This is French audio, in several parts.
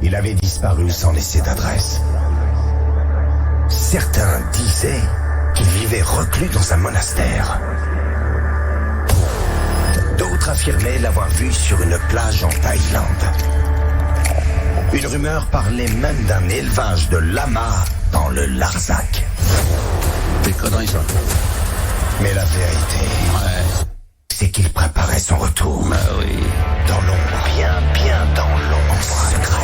Il avait disparu sans laisser d'adresse. Certains disaient qu'il vivait reclus dans un monastère. D'autres affirmaient l'avoir vu sur une plage en Thaïlande. Une rumeur parlait même d'un élevage de lamas dans le Larzac. Des conneries, ça. Mais la vérité, c'est qu'il préparait son retour. Bah oui. Dans l'ombre, bien dans l'ombre, secret.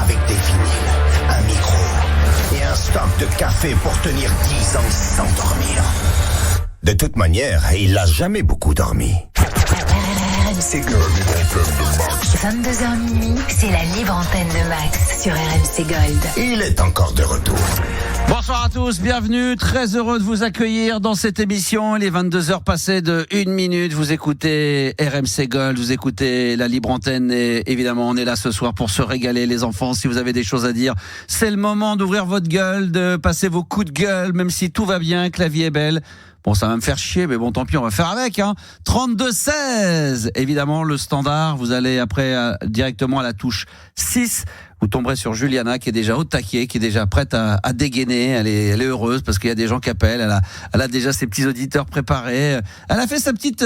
Avec des vinyles, un micro et un stock de café pour tenir 10 ans sans dormir. De toute manière, il n'a jamais beaucoup dormi. RMC Gold. 22h minuit, c'est la libre antenne de Max sur RMC Gold. Il est encore de retour. Bonsoir à tous, bienvenue, très heureux de vous accueillir dans cette émission. Il est 22h passées de 1 minute, vous écoutez RMC Gold, vous écoutez la libre antenne et évidemment on est là ce soir pour se régaler les enfants. Si vous avez des choses à dire, c'est le moment d'ouvrir votre gueule, de passer vos coups de gueule, même si tout va bien, que la vie est belle. Bon, ça va me faire chier, mais bon, tant pis, on va faire avec, 32-16. Évidemment, le standard, vous allez après directement à la touche 6. Vous tomberez sur Juliana, qui est déjà au taquet, qui est déjà prête à dégainer. Elle est heureuse parce qu'il y a des gens qui appellent. Elle a déjà ses petits auditeurs préparés. Elle a fait sa petite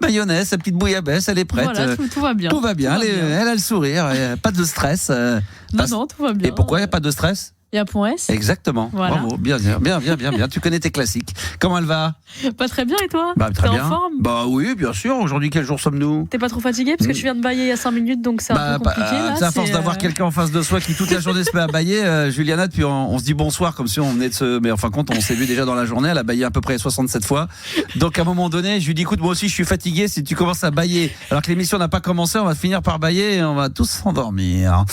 mayonnaise, sa petite bouillabaisse. Elle est prête. Voilà, tout va bien. Tout va bien. Elle a le sourire. Pas de stress. Non, tout va bien. Et pourquoi il n'y a pas de stress? Il y a point S. Exactement. Voilà. Bravo. Bien. Tu connais tes classiques. Comment elle va? Pas très bien, et toi? Très bien. En forme? Bah oui, bien sûr. Aujourd'hui, quel jour sommes-nous? T'es pas trop fatigué? Parce que tu viens de bailler il y a 5 minutes, donc c'est un peu compliqué. Là, à force d'avoir quelqu'un en face de soi qui toute la journée se met à bailler, Juliana, depuis on se dit bonsoir comme si on venait de se... Mais en fin de compte, on s'est vu déjà dans la journée. Elle a baillé à peu près 67 fois. Donc à un moment donné, je lui dis, écoute, moi aussi, je suis fatigué. Si tu commences à bailler, alors que l'émission n'a pas commencé, on va finir par bailler et on va tous s'endormir.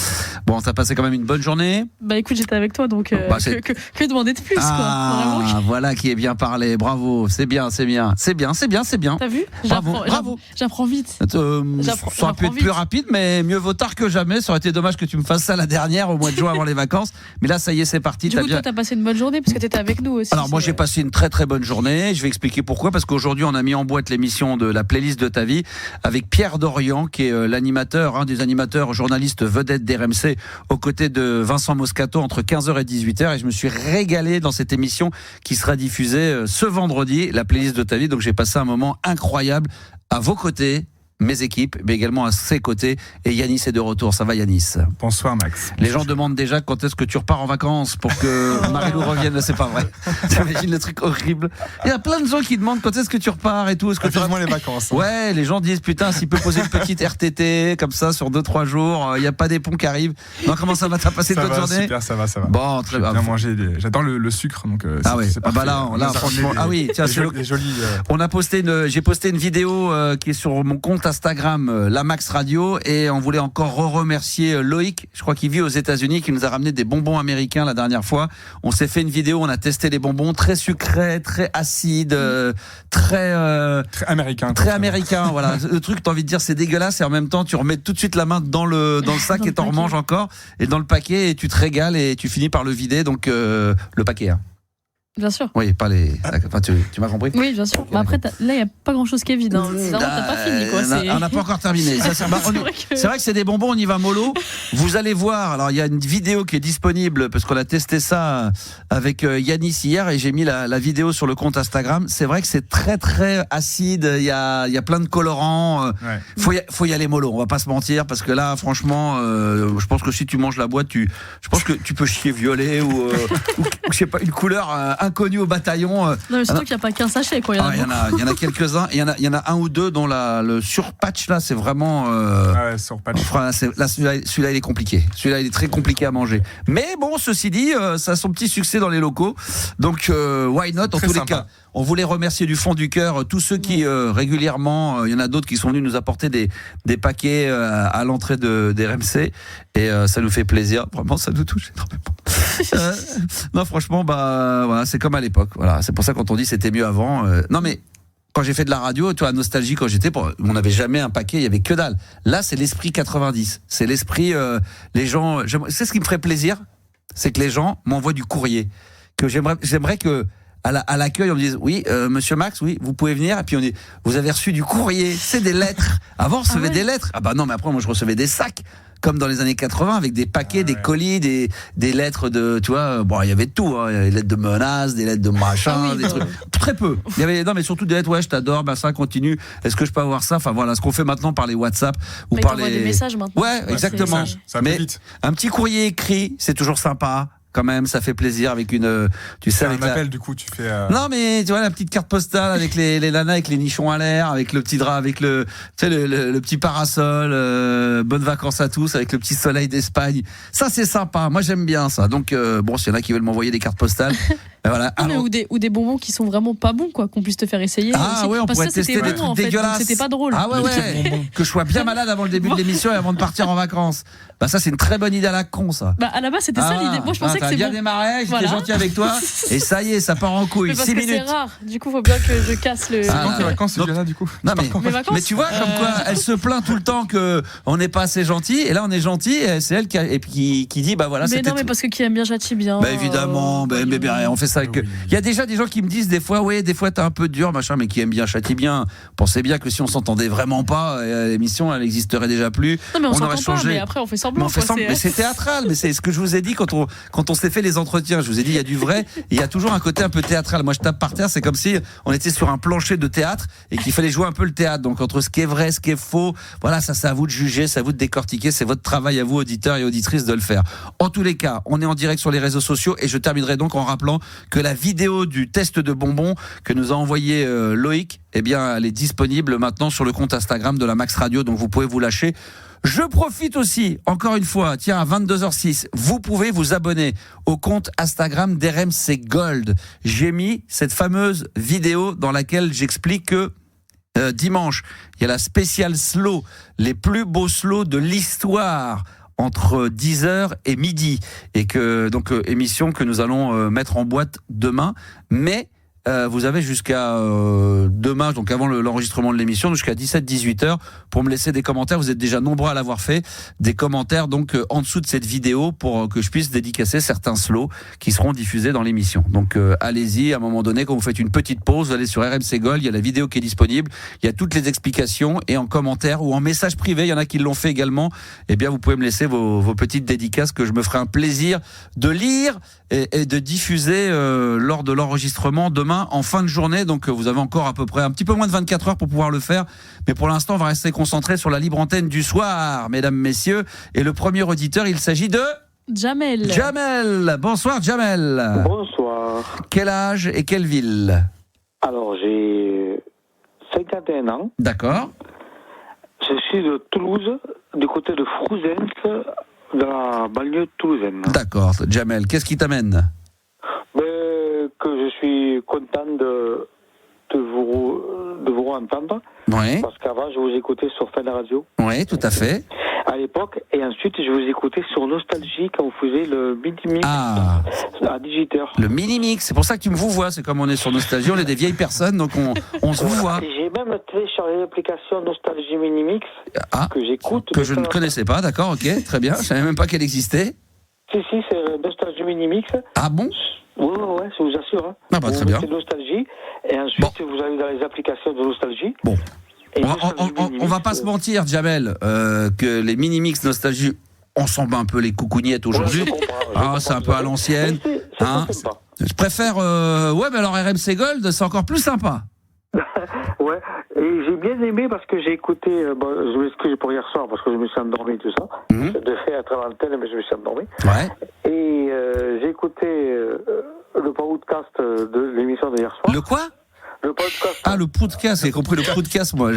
Bon, t'as passé quand même une bonne journée? Bah écoute, j'étais avec toi, donc... Que demander de plus, quoi. Vraiment. Voilà qui est bien parlé. Bravo. C'est bien. T'as vu? Bravo. J'apprends vite. Ça aurait pu être plus rapide, mais mieux vaut tard que jamais. Ça aurait été dommage que tu me fasses ça la dernière, au mois de juin avant les vacances. Mais là, ça y est, c'est parti. Du coup, toi, t'as passé une bonne journée parce que t'étais avec nous aussi. Alors, moi, j'ai passé une très très bonne journée. Je vais expliquer pourquoi. Parce qu'aujourd'hui, on a mis en boîte l'émission de la playlist de ta vie avec Pierre Dorian, qui est l'animateur, un des animateurs journalistes vedettes d'RMC, aux côtés de Vincent Moscato entre 15h et 18h. Et je me suis régalé dans cette émission qui sera diffusée ce vendredi, la playlist de ta vie. Donc j'ai passé un moment incroyable à vos côtés, mes équipes, mais également à ses côtés. Et Yanis est de retour. Ça va, Yanis? Bonsoir, Max. Les gens demandent déjà quand est-ce que tu repars en vacances pour que Marie-Lou revienne. C'est pas vrai. T'imagines le truc horrible. Il y a plein de gens qui demandent quand est-ce que tu repars et tout. Est-ce que tu les vacances. Ouais, les gens disent putain, s'il peut poser une petite RTT comme ça sur 2-3 jours, il n'y a pas des ponts qui arrivent. Non, comment ça va? T'as passé une bonne journée? Super, ça va. Bon, très bien. Bien manger. J'adore le sucre, donc. C'est pas là, franchement. Tiens, les jolis. On a j'ai posté une vidéo qui est sur mon compte Instagram. La Max Radio, et on voulait encore remercier Loïc, je crois qu'il vit aux États-Unis, qui nous a ramené des bonbons américains la dernière fois. On s'est fait une vidéo, on a testé les bonbons très sucrés, très acides, très américain. Très américain, voilà. Le truc, t'as envie de dire, c'est dégueulasse, et en même temps, tu remets tout de suite la main dans le sac et t'en remanges encore, et dans le paquet, et tu te régales et tu finis par le vider, donc le paquet. Bien sûr. Oui, pas les. Enfin, tu m'as compris? Oui, bien sûr. Bah après, là, il n'y a pas grand-chose qui est vide. T'as pas fini, quoi. On n'a pas encore terminé. C'est vrai que c'est des bonbons, on y va mollo. Vous allez voir. Alors, il y a une vidéo qui est disponible parce qu'on a testé ça avec Yanis hier et j'ai mis la vidéo sur le compte Instagram. C'est vrai que c'est très, très acide. Il y a plein de colorants. Faut y aller mollo. On va pas se mentir parce que là, franchement, je pense que si tu manges la boîte, je pense que tu peux chier violet ou je sais pas, une couleur inconnu au bataillon. Non, mais surtout qu'il n'y a pas qu'un sachet, quoi. Il y en a quelques-uns. Il y en a un ou deux dont le surpatch là, c'est vraiment. Surpatch. Là, celui-là, il est compliqué. Celui-là, il est très compliqué à manger. Mais bon, ceci dit, ça a son petit succès dans les locaux. Donc, why not? En tous les cas, on voulait remercier du fond du cœur tous ceux qui régulièrement, il y en a d'autres qui sont venus nous apporter des paquets à l'entrée des RMC. Et ça nous fait plaisir. Vraiment, ça nous touche énormément. Non, franchement, voilà, c'est comme à l'époque. Voilà, c'est pour ça quand on dit c'était mieux avant. Non, mais quand j'ai fait de la radio, toi, Nostalgie, quand on n'avait jamais un paquet, il y avait que dalle. Là, c'est l'esprit 90. C'est l'esprit, les gens. C'est ce qui me ferait plaisir, c'est que les gens m'envoient du courrier. Que j'aimerais que à l'accueil, on me dise oui, monsieur Max, oui, vous pouvez venir. Et puis on dit, vous avez reçu du courrier, c'est des lettres. Avant, on recevait des lettres. Ah bah non, mais après, moi, je recevais des sacs. comme dans les années 80, avec des paquets, des colis, des lettres de, tu vois, bon, il y avait de tout, hein. Il y avait des lettres de menaces, des lettres de machin, des trucs, très peu. Il y avait, non, mais surtout des lettres, ouais, je t'adore, ben ça continue. Est-ce que je peux avoir ça? Enfin voilà, ce qu'on fait maintenant par les WhatsApp ou par les des messages maintenant. Ouais, exactement. Ça mais va vite. un petit courrier écrit, c'est toujours sympa. Quand même, ça fait plaisir avec une, tu sais, C'est avec un appel, du coup, tu fais. Non, mais tu vois la petite carte postale avec les nanas avec les nichons à l'air, avec le petit drap, avec le, tu sais, le petit parasol. Bonnes vacances à tous, avec le petit soleil d'Espagne. Ça, c'est sympa. Moi, j'aime bien ça. Donc, bon, s'il y en a qui veulent m'envoyer des cartes postales, ben voilà. Non, mais ou des bonbons qui sont vraiment pas bons, quoi, qu'on puisse te faire essayer. Ah aussi. ouais, on Parce pourrait que ça, tester c'était des bon, trucs en fait, dégueulasses. donc c'était pas drôle. Ah ouais. Que je sois bien malade avant le début de l'émission et avant de partir en vacances. Bah ça, c'est une très bonne idée à la con, ça. Bah à la base, c'était ça l'idée. Moi, je pensais que t'as c'est bien bon. démarré, j'étais Voilà. gentil avec toi, et ça y est, ça part en couille. Mais parce 6 que minutes. c'est rare. Du coup, faut bien que je casse le. C'est quand tes vacances, donc- Juliana, du coup? Non, Mes vacances. mais tu vois, comme quoi, elle se plaint tout le temps que on n'est pas assez gentil, et là on est gentil, et c'est elle qui dit, bah voilà, Mais c'était. non, mais parce que qui aime bien châtie bien. Bah évidemment, mais on fait ça avec. Oui. Il y a déjà des gens qui me disent des fois, ouais, des fois t'es un peu dur, machin, mais qui aiment bien, châtie bien. Pensez bien que si on s'entendait vraiment pas, l'émission elle existerait déjà plus. Non, mais on aurait s'entend pas, changé. mais après on fait Mais semblant. on fait quoi, semblant, mais c'est théâtral, mais c'est ce que je vous ai dit quand on s'est fait les entretiens. Je vous ai dit, il y a du vrai, et il y a toujours un côté un peu théâtral. Moi, je tape par terre, c'est comme si on était sur un plancher de théâtre et qu'il fallait jouer un peu le théâtre. Donc, entre ce qui est vrai, ce qui est faux, voilà, ça, c'est à vous de juger, c'est à vous de décortiquer, c'est votre travail à vous, auditeurs et auditrices, de le faire. En tous les cas, on est en direct sur les réseaux sociaux et je terminerai donc en rappelant que la vidéo du test de bonbons que nous a envoyé Loïc, eh bien, elle est disponible maintenant sur le compte Instagram de la Max Radio, donc vous pouvez vous lâcher. Je profite aussi, encore une fois, tiens, à 22h06, vous pouvez vous abonner au compte Instagram d'RMC Gold. J'ai mis cette fameuse vidéo dans laquelle j'explique que dimanche, il y a la spéciale slow, les plus beaux slows de l'histoire, entre 10h et midi. Et que, donc, émission que nous allons mettre en boîte demain. Mais vous avez jusqu'à demain, donc avant l'enregistrement de l'émission, jusqu'à 17-18h, pour me laisser des commentaires. Vous êtes déjà nombreux à l'avoir fait. Des commentaires donc en dessous de cette vidéo pour que je puisse dédicacer certains slows qui seront diffusés dans l'émission. Donc allez-y, à un moment donné, quand vous faites une petite pause, vous allez sur RMC Gold, il y a la vidéo qui est disponible, il y a toutes les explications, et en commentaire ou en message privé, il y en a qui l'ont fait également, eh bien vous pouvez me laisser vos petites dédicaces que je me ferai un plaisir de lire et de diffuser lors de l'enregistrement demain en fin de journée. Donc vous avez encore à peu près un petit peu moins de 24 heures pour pouvoir le faire, mais pour l'instant on va rester concentré sur la libre antenne du soir, mesdames, messieurs, et le premier auditeur, il s'agit de Jamel. Jamel. Bonsoir Jamel. Bonsoir. Quel âge et quelle ville? Alors, j'ai 51 ans. D'accord. Je suis de Toulouse, du côté de Frouzens, dans la banlieue toulousaine. D'accord, Jamel, qu'est-ce qui t'amène? Que je suis content de vous entendre, Oui, parce qu'avant, je vous écoutais sur Fun Radio, oui, tout à fait. à l'époque, et ensuite, je vous écoutais sur Nostalgie, quand vous faisiez le midi-mix Ah, à 18h. le mini-mix, c'est pour ça que tu me vous vois, c'est comme on est sur Nostalgie, on est des vieilles personnes, donc on se vous voit. J'ai même téléchargé l'application Nostalgie Mini-Mix, Ah, que j'écoute. que je ne connaissais pas, d'accord, ok, très bien, je savais même pas qu'elle existait. Si, c'est Nostalgie Mini-Mix. Ah bon? Ouais, je vous assure. Hein. Ah bah, très Vous bien. mettez Nostalgie, et ensuite vous allez dans les applications de Nostalgie. Bon. Et On va pas se mentir, Jamel, que les mini-mix Nostalgie, on s'en bat un peu les coucougnettes aujourd'hui. C'est un peu à l'ancienne. Hein. Je préfère... Ouais, mais alors RMC Gold, c'est encore plus sympa. Ouais, et j'ai bien aimé parce que j'ai écouté, je m'excuse pour hier soir parce que je me suis endormi, tout ça. De fait, à travers l'antenne, mais je me suis endormi. Ouais. Et j'ai écouté le podcast de l'émission de hier soir. Le quoi? Le podcast. Ah, le podcast, j'ai compris le podcast, moi.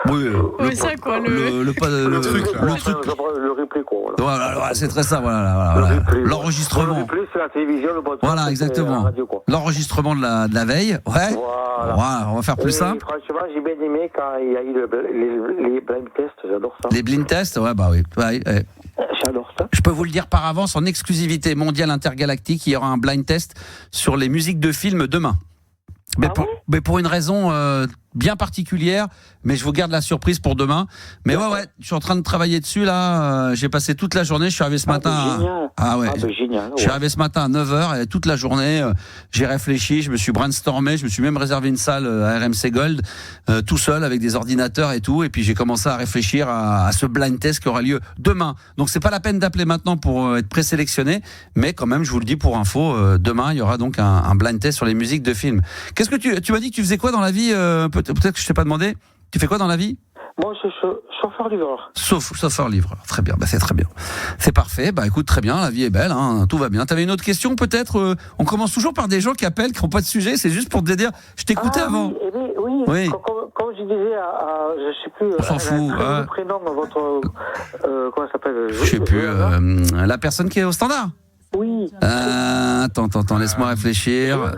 Oui, ça, quoi. Le truc, là. Le truc. Le replay, quoi. Voilà. Voilà, c'est très ça, voilà. Le replay, Le L'enregistrement. replay, c'est la télévision, le podcast. Voilà, c'est exactement. la radio, quoi. L'enregistrement de la veille, ouais. Voilà, on va faire plus Et simple. franchement, j'ai bien aimé quand il y a eu les blind tests, j'adore ça. Les blind tests, ouais, bah oui. Ouais. J'adore ça. Je peux vous le dire par avance, en exclusivité mondiale intergalactique, il y aura un blind test sur les musiques de films demain. Mais Ah bon mais pour une raison bien particulière, mais je vous garde la surprise pour demain. Mais ouais, je suis en train de travailler dessus là. J'ai passé toute la journée. Je suis arrivé ce matin. Génial. Je suis arrivé ce matin à 9h et toute la journée, j'ai réfléchi, je me suis brainstormé, je me suis même réservé une salle à RMC Gold, tout seul avec des ordinateurs et tout. Et puis j'ai commencé à réfléchir à ce blind test qui aura lieu demain. Donc c'est pas la peine d'appeler maintenant pour être présélectionné, mais quand même, je vous le dis pour info, demain il y aura donc un blind test sur les musiques de films. Qu'est-ce que tu m'as dit que tu faisais quoi dans la vie? Peut-être que je t'ai pas demandé. Tu fais quoi dans la vie? Moi, je suis chauffeur-livreur. Chauffeur-livreur. Très bien. C'est très bien. C'est parfait. Écoute, très bien. La vie est belle. Hein, tout va bien. T'avais une autre question, peut-être? On commence toujours par des gens qui appellent, qui n'ont pas de sujet. C'est juste pour te dire, je t'écoutais avant. Oui. Comme je disais, je sais plus. On s'en fout. Le prénom de votre, comment ça s'appelle? Je sais plus. La personne qui est au standard. Oui. Attends. Laisse-moi réfléchir.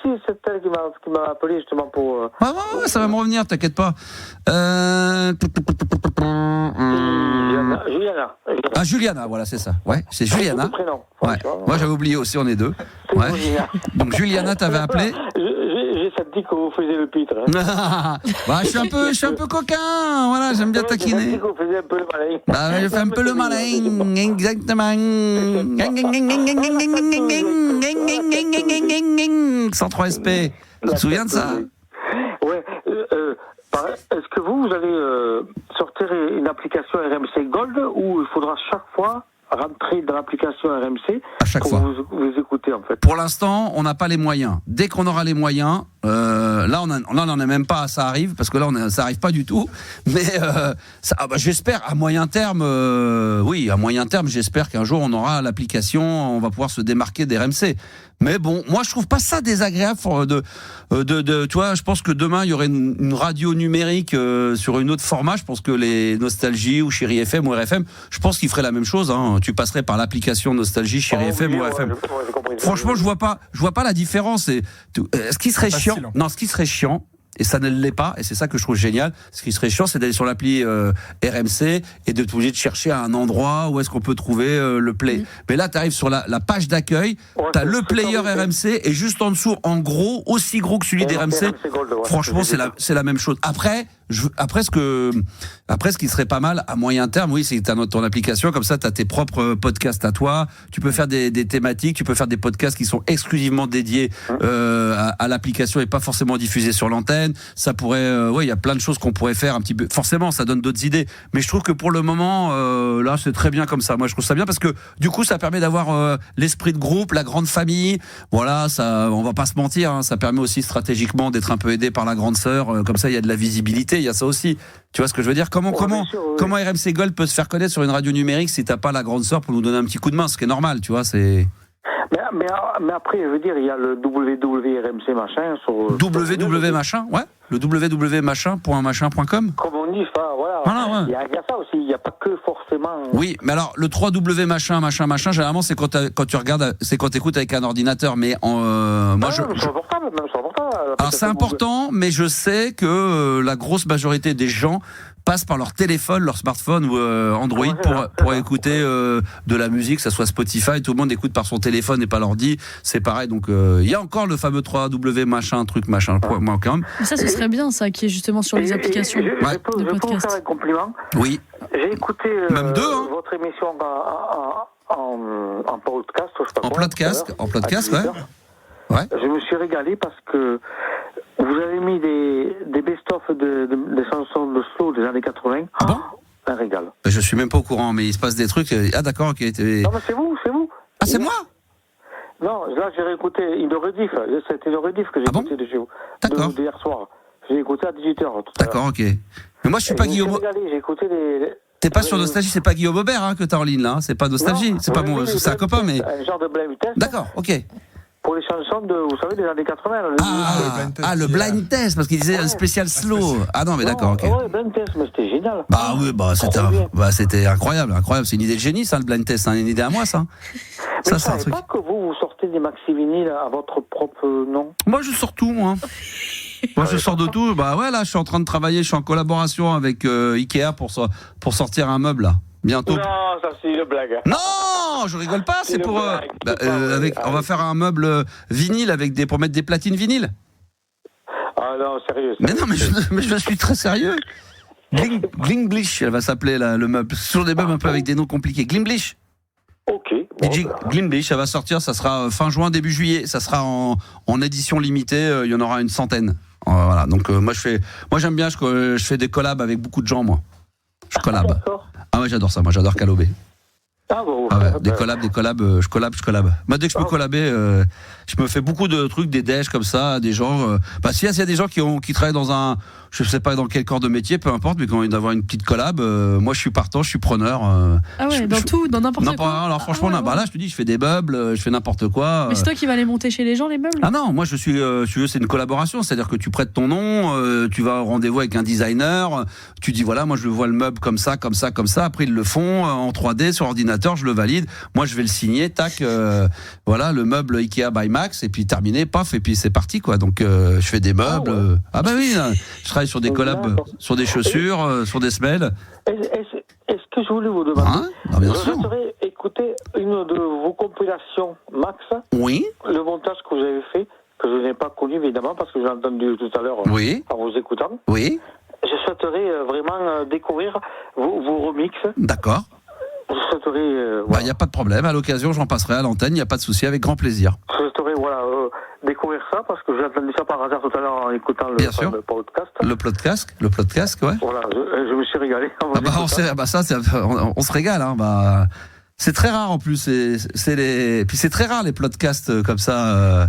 Si, c'est elle qui m'a appelé justement pour. Ouais, ça va me revenir, t'inquiète pas. Juliana. Juliana, voilà, c'est ça. Ouais, c'est Juliana. Prénom. Ouais. Moi, j'avais oublié aussi, on est deux. Ouais. Donc Juliana t'avait appelé. J'ai senti que vous faisiez le pitre. Hein. Je suis un peu coquin. Voilà, j'aime bien taquiner. J'ai senti que vous faisiez un peu le malin. Je fais un peu le malin, exactement. Sans 3 SP. Tu te souviens de ça? Ouais. Est-ce que vous allez sortir une application RMC Gold ou il faudra chaque fois rentrer dans l'application RMC à chaque fois vous écouter en fait? Pour l'instant, on n'a pas les moyens. Dès qu'on aura les moyens, là on n'en est même pas, ça arrive parce que là ça arrive pas du tout. Mais j'espère à moyen terme, j'espère qu'un jour on aura l'application, on va pouvoir se démarquer des RMC. Mais bon, moi je trouve pas ça désagréable tu vois, je pense que demain il y aurait une radio numérique sur une autre format. Je pense que les Nostalgie ou Chéri FM ou RFM, je pense qu'ils feraient la même chose. Hein. Tu passerais par l'application Nostalgie, Chéri FM ou RFM. Franchement, je vois pas la différence. Ce qui serait chiant, et ça ne l'est pas, et c'est ça que je trouve génial. Ce qui serait chiant, c'est d'aller sur l'appli RMC et de obligé de chercher à un endroit où est-ce qu'on peut trouver le play. Mais là, tu arrives sur la page d'accueil, tu as le player RMC et juste en dessous, en gros, aussi gros que celui d'RMC. Franchement, c'est la même chose. Après, ce qui serait pas mal à moyen terme, oui, c'est que tu as ton application, comme ça tu as tes propres podcasts à toi, tu peux faire des thématiques, tu peux faire des podcasts qui sont exclusivement dédiés à l'application et pas forcément diffusés sur l'antenne. Ça pourrait, il y a plein de choses qu'on pourrait faire un petit peu. Forcément, ça donne d'autres idées, mais je trouve que pour le moment, là, c'est très bien comme ça. Moi, je trouve ça bien parce que du coup, ça permet d'avoir l'esprit de groupe, la grande famille. Voilà, ça, on va pas se mentir, hein, ça permet aussi stratégiquement d'être un peu aidé par la grande sœur. Comme ça, il y a de la visibilité. Il y a ça aussi. Tu vois ce que je veux dire? Comment RMC Gold peut se faire connaître sur une radio numérique si t'as pas la grande sœur pour nous donner un petit coup de main? Ce qui est normal, tu vois, c'est. Mais après, je veux dire, il y a le WWRMC machin sur. WW machin, ouais. Le www.machin.com. Comme on dit, voilà. Ouais. Il y a ça aussi, il n'y a pas que forcément. Oui, mais alors, le 3W machin, généralement, c'est quand tu regardes, c'est quand tu écoutes avec un ordinateur, mais C'est important, Alors, c'est important, mais je sais que la grosse majorité des gens passent par leur téléphone, leur smartphone ou Android pour écouter de la musique, que ça soit Spotify, tout le monde écoute par son téléphone et pas l'ordi, c'est pareil. Donc il y a encore le fameux 3W machin, truc machin, moi quand même. Mais ça, ce serait bien ça, qui est justement sur les applications de podcast. Je peux vous faire un compliment? Oui. J'ai écouté même deux, hein. votre émission en podcast, je sais pas en podcast, ouais. Ouais. Je me suis régalé parce que vous avez mis des best-of des chansons de slow des années 80. Ah bon? Un régal. Je suis même pas au courant, mais il se passe des trucs. Ah d'accord, ok. Non, mais c'est vous. Ah, c'est moi? Non, là j'ai réécouté une rediff. C'était une rediff que j'ai écouté de chez vous. D'accord. D'hier soir. J'ai écouté à 18h. D'accord, ok. Mais moi je suis pas Guillaume. J'ai écouté T'es pas sur Nostalgie, c'est pas Guillaume Aubert hein, que t'as en ligne là. C'est pas Nostalgie, c'est pas bon, c'est un copain, mais. Un genre de blind test. D'accord, ok. Pour les chansons vous savez, des années 80. Le blind test, parce qu'il disait un spécial slow. Ah non, mais d'accord, ok. Ouais, blind test, mais c'était génial. C'était incroyable. C'est une idée de génie, ça, le blind test. C'est une idée à moi, ça. Mais ça, c'est pas que vous sortez des maxi vinyles à votre propre nom? Moi, je sors tout, moi. Moi, je sors de tout. Là, je suis en train de travailler. Je suis en collaboration avec Ikea pour sortir un meuble, là. Bientôt. Non, ça c'est une blague. Non, je rigole pas. C'est pour on va faire un meuble vinyle pour mettre des platines vinyles. non, sérieux. Mais non, mais je suis très sérieux. Glimblish, elle va s'appeler le meuble. C'est toujours des meubles un peu avec des noms compliqués. Glimblish. Ok. Bon, Glimblish, elle va sortir, ça sera fin juin, début juillet. Ça sera en édition limitée, il y en aura une centaine. Voilà, donc moi j'aime bien, je fais des collabs avec beaucoup de gens, moi. Je collab. D'accord. Ah ouais, j'adore ça, moi j'adore collaber. Ah, bon, Ah ouais, des collabs, je collab. Moi, dès que je peux collaber, je me fais beaucoup de trucs, des déj comme ça, des gens. S'il y a des gens qui travaillent dans un, je sais pas dans quel corps de métier, peu importe, mais qui ont envie d'avoir une petite collab, moi je suis partant, je suis preneur. Ah ouais, dans n'importe quoi. Alors franchement, là, je te dis, je fais des meubles, je fais n'importe quoi. Mais c'est toi qui vas les monter chez les gens, les meubles? Ah non, moi je suis, si tu veux, c'est une collaboration, c'est-à-dire que tu prêtes ton nom, tu vas au rendez-vous avec un designer, tu dis voilà, moi je vois le meuble comme ça, après ils le font en 3D sur ordinateur, je le valide, moi je vais le signer, tac, voilà le meuble Ikea by Max, et puis terminé, paf, et puis c'est parti quoi. Donc je fais des meubles. Ah bah oui, je travaille sur des collabs, sur des chaussures, sur des semelles. Est-ce que je voulais vous demander, bien je sûr. souhaiterais écouter une de vos compilations, Max. Oui. Le montage que vous avez fait, que je n'ai pas connu évidemment parce que j'ai entendu tout à l'heure Oui. en vous écoutant. Oui. Je souhaiterais vraiment découvrir vos remixes. D'accord. Je souhaiterais. Il n'y a pas de problème. À l'occasion, j'en passerai à l'antenne. Il n'y a pas de souci, avec grand plaisir. Je souhaiterais découvrir ça parce que j'ai entendu ça par hasard tout à l'heure en écoutant le podcast. Le podcast, ouais. Voilà, je me suis régalé. On se régale. Hein, c'est très rare en plus. Puis c'est très rare les podcasts comme ça.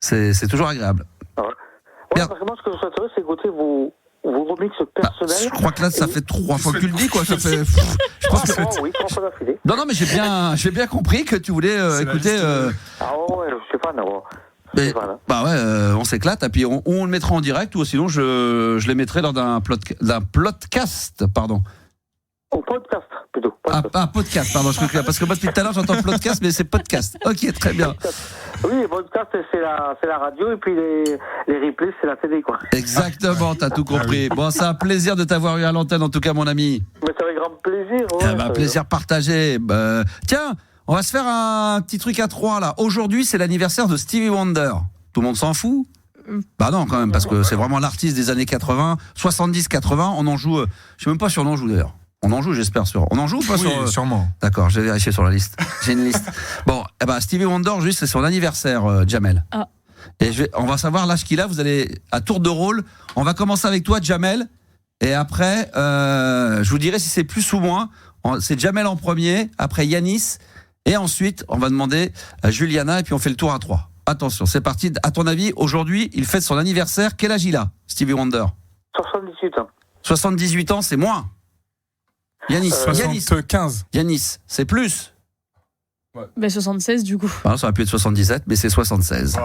C'est toujours agréable. Ouais, vraiment, ce que je souhaiterais, c'est écouter vos remixes personnels. Je crois que là, ça fait 3 fois que tu le dis, quoi. Ça fait. Je pense que. Oui, 3 fois d'affilée. Non, mais j'ai bien compris que tu voulais écouter. Ah ouais, je sais pas, non. On s'éclate, et puis on le mettra en direct, ou sinon je les mettrai lors d'un podcast, pardon. Au podcast, plutôt. Podcast, pardon, parce que moi depuis tout à l'heure j'entends podcast, mais c'est podcast. Ok, très bien. Oui, podcast c'est la radio, et puis les replays c'est la télé, quoi. Exactement, t'as tout compris. Bon, c'est un plaisir de t'avoir eu à l'antenne, en tout cas, mon ami. Mais c'est avec grand plaisir. Ouais, plaisir partagé. Tiens, on va se faire un petit truc à 3 là. Aujourd'hui, c'est l'anniversaire de Stevie Wonder. Tout le monde s'en fout? Bah non, quand même, parce que c'est vraiment l'artiste des années 80, 70-80. On en joue, je sais même pas si on en joue d'ailleurs. On en joue, j'espère. On en joue ou pas? Oui, sûrement. D'accord, je vais vérifier sur la liste. J'ai une liste. Bon, Stevie Wonder, juste, c'est son anniversaire, Jamel. Ah. Et on va savoir l'âge qu'il a. Vous allez, à tour de rôle, on va commencer avec toi, Jamel. Et après, je vous dirai si c'est plus ou moins. C'est Jamel en premier, après Yanis. Et ensuite, on va demander à Juliana, et puis on fait le tour à 3. Attention, c'est parti. À ton avis, aujourd'hui, il fête son anniversaire. Quel âge il a, Stevie Wonder? 78 ans. 78 ans, c'est moins. Yanis, 75. Yanis, c'est plus. Ouais. 76 du coup. Ça aurait pu être 77, mais c'est 76.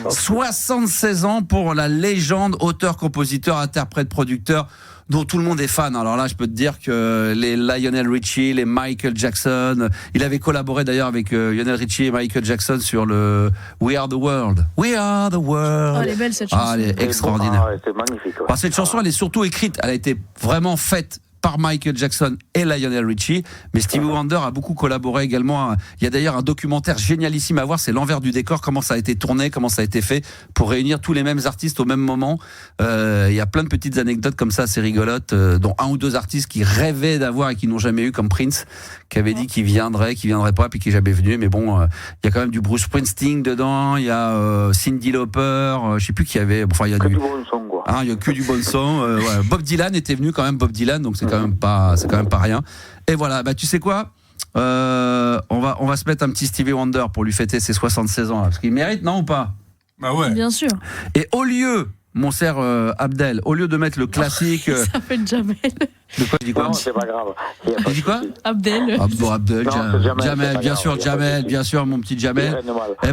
76 ans pour la légende, auteur, compositeur, interprète, producteur, dont tout le monde est fan. Alors là, je peux te dire que les Lionel Richie, les Michael Jackson, il avait collaboré d'ailleurs avec Lionel Richie et Michael Jackson sur le We Are the World. We Are the World. Elle est belle cette chanson. Elle est extraordinaire. C'est magnifique. Ouais. Cette chanson, elle est surtout écrite, elle a été vraiment faite par Michael Jackson et Lionel Richie, mais Stevie Wonder a beaucoup collaboré également. Il y a d'ailleurs un documentaire génialissime à voir, c'est l'envers du décor, comment ça a été tourné, comment ça a été fait pour réunir tous les mêmes artistes au même moment. Il y a plein de petites anecdotes comme ça, assez rigolotes, dont 1 ou 2 artistes qui rêvaient d'avoir et qui n'ont jamais eu, comme Prince, qui avait dit qu'il viendrait pas, puis qui est jamais venu. Mais bon, il y a quand même du Bruce Springsteen dedans, il y a Cyndi Lauper, je sais plus qui y avait. Enfin, il y a du bon son, quoi. Il y a que du bon son. Bob Dylan était venu quand même, donc c'est quand même pas rien. Et voilà, tu sais quoi, on va se mettre un petit Stevie Wonder pour lui fêter ses 76 ans là, parce qu'il mérite, non ou pas? Bah ouais. Bien sûr. Et au lieu, mon cher Abdel, au lieu de mettre le classique, ça s'appelle Jamel. De quoi? Je dis quoi? Non, c'est pas grave. Tu dis quoi? Abdel. Abdel, Non, Jamel, bien sûr, Jamel, bien sûr, mon petit Jamel.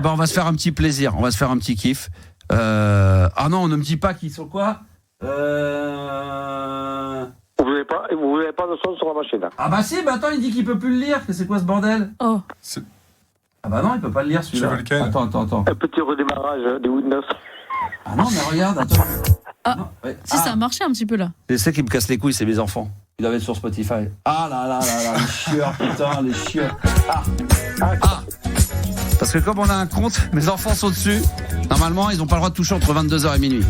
On va se faire un petit plaisir, on va se faire un petit kiff. Ah non, on ne me dit pas qu'ils sont quoi? Vous n'avez pas de son sur la machine. Ah bah si, attends, il dit qu'il peut plus le lire. C'est quoi ce bordel? Oh. Ah bah non, il peut pas le lire celui-là. Attends. Un petit redémarrage de Windows. Ah non, mais regarde, attends. Ça a marché un petit peu là. C'est ça qui me casse les couilles, c'est mes enfants. Ils doivent être sur Spotify. Ah là, les chieurs, putain, les chieurs. Parce que comme on a un compte, mes enfants sont dessus. Normalement, ils n'ont pas le droit de toucher entre 22h et minuit.